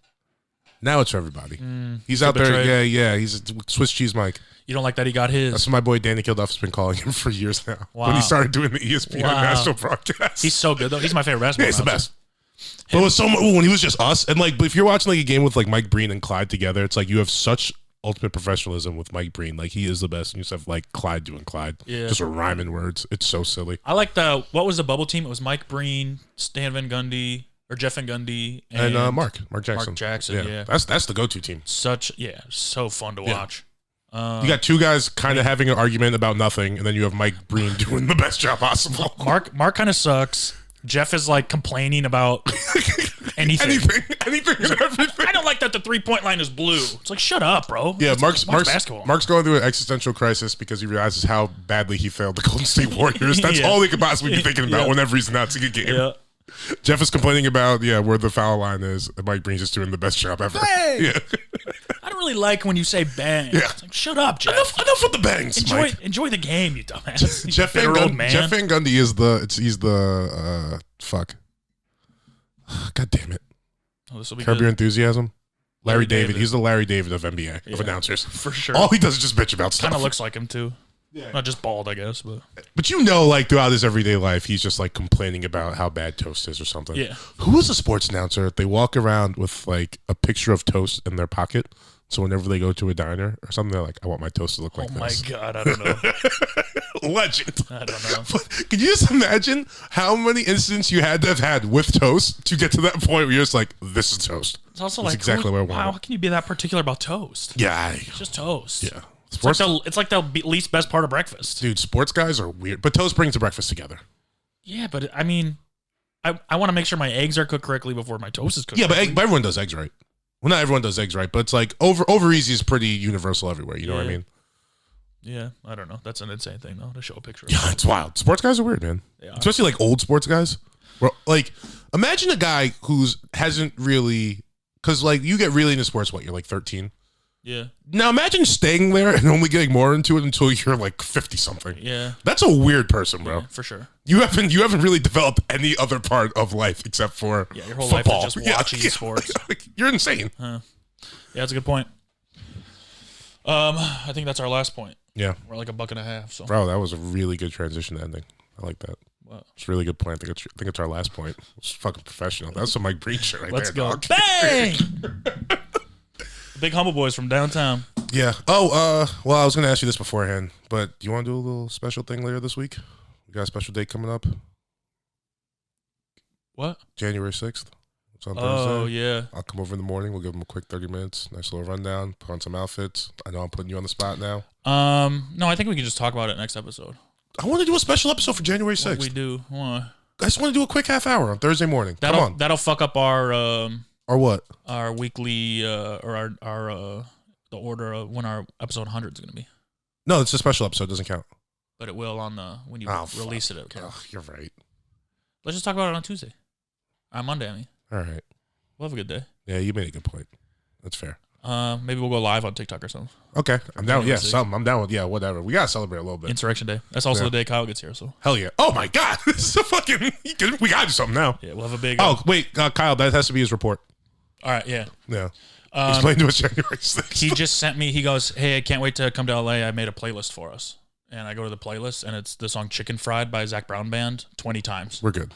Now it's for everybody. He's out there. Yeah. He's a Swiss cheese Mike. You don't like that he got his? That's what my boy Danny Kilduff's been calling him for years now. Wow. When he started doing the ESPN national broadcast. He's so good, though. He's my favorite basketball He's the best. But it was so much when he was just us. And like, if you're watching like a game with like Mike Breen and Clyde together, it's like you have such ultimate professionalism with Mike Breen. Like, he is the best. And you just have like Clyde doing Clyde. Yeah. Just rhyming words. It's so silly. I like what was the bubble team? It was Mike Breen, Stan Van Gundy, or Jeff Van Gundy, and Mark Jackson. Mark Jackson, yeah. That's the go-to team. So fun to watch. You got two guys kind of having an argument about nothing, and then you have Mike Breen doing the best job possible. Mark kind of sucks. Jeff is like complaining about anything and everything. I don't like that the 3-point line is blue. It's like, shut up, bro. Yeah, Mark's going through an existential crisis because he realizes how badly he failed the Golden State Warriors. That's all he could possibly be thinking about whenever he's not to a game. Yeah. Jeff is complaining about where the foul line is. And Mike Breen's just doing the best job ever. Bang! Yeah. I don't really like when you say bang. Yeah. It's like, shut up, Jeff. Enough with the bangs. Enjoy the game, you dumbass. Jeff Van Gundy is the fuck. God damn it. Oh, this will be Curb Your Enthusiasm. Larry David. He's the Larry David of NBA of announcers. For sure. All he does is just bitch about stuff. Kind of looks like him too. Yeah. Not just bald, I guess, but like throughout his everyday life, he's just like complaining about how bad toast is or something. Yeah. Who is a sports announcer? They walk around with like a picture of toast in their pocket, so whenever they go to a diner or something, they're like, "I want my toast to look like this." Oh my god, I don't know. Legend. I don't know. But could you just imagine how many incidents you had to have had with toast to get to that point where you're just like, "This is toast." It's also like exactly what I want. How can you be that particular about toast? Yeah, it's just toast. Yeah. It's like the least best part of breakfast. Dude, sports guys are weird. But toast brings the breakfast together. Yeah, but I mean, I want to make sure my eggs are cooked correctly before my toast is cooked. Yeah, but everyone does eggs right. Well, not everyone does eggs right, but it's like over easy is pretty universal everywhere. You know what I mean? Yeah, I don't know. That's an insane thing, though, to show a picture of. Yeah, it's wild. Sports guys are weird, man. Especially like old sports guys. Like, imagine a guy hasn't really, because like you get really into sports, you're like 13. Yeah. Now imagine staying there and only getting more into it until you're like 50 something. Yeah. That's a weird person, bro. Yeah, for sure. You haven't really developed any other part of life except for your whole football. Life is just watching sports. You're insane. Yeah, that's a good point. I think that's our last point. Yeah. We're like $1.50. So. Bro, that was a really good transition ending. I like that. Wow. It's a really good point. I think it's our last point. It's fucking professional. That's some Mike Breen shit right Let's there. Let's go. Bang! Big Humble Boys from downtown. Yeah. Oh, well, I was going to ask you this beforehand, but do you want to do a little special thing later this week? We got a special date coming up. What? January 6th. It's on Thursday. Oh, yeah. I'll come over in the morning. We'll give them a quick 30 minutes. Nice little rundown. Put on some outfits. I know I'm putting you on the spot now. No, I think we can just talk about it next episode. I want to do a special episode for January 6th. We do. I just want to do a quick half hour on Thursday morning. Come on. That'll fuck up our... Or what? Our weekly, or our the order of when our episode 100 is going to be. No, it's a special episode. It doesn't count. But it will on when you release it. Okay. Oh, you're right. Let's just talk about it on Tuesday. On Monday, I mean. All right. We'll have a good day. Yeah, you made a good point. That's fair. Maybe we'll go live on TikTok or something. Okay. I'm down. Yeah, something. I'm down with, whatever. We got to celebrate a little bit. Insurrection Day. That's also the day Kyle gets here, so. Hell yeah. Oh, my God. This is we got to do something now. Yeah, we'll have a big... wait. Kyle, that has to be his report. All right, yeah. Yeah. Explain to us January 6th. He just sent me, he goes, hey, I can't wait to come to LA. I made a playlist for us. And I go to the playlist, and it's the song Chicken Fried by Zach Brown Band 20 times. We're good.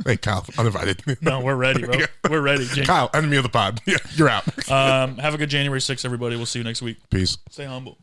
Hey, Kyle, uninvited. No, we're ready, bro. Yeah. We're ready. Kyle, enemy of the pod. Yeah, you're out. Have a good January 6th, everybody. We'll see you next week. Peace. Stay humble.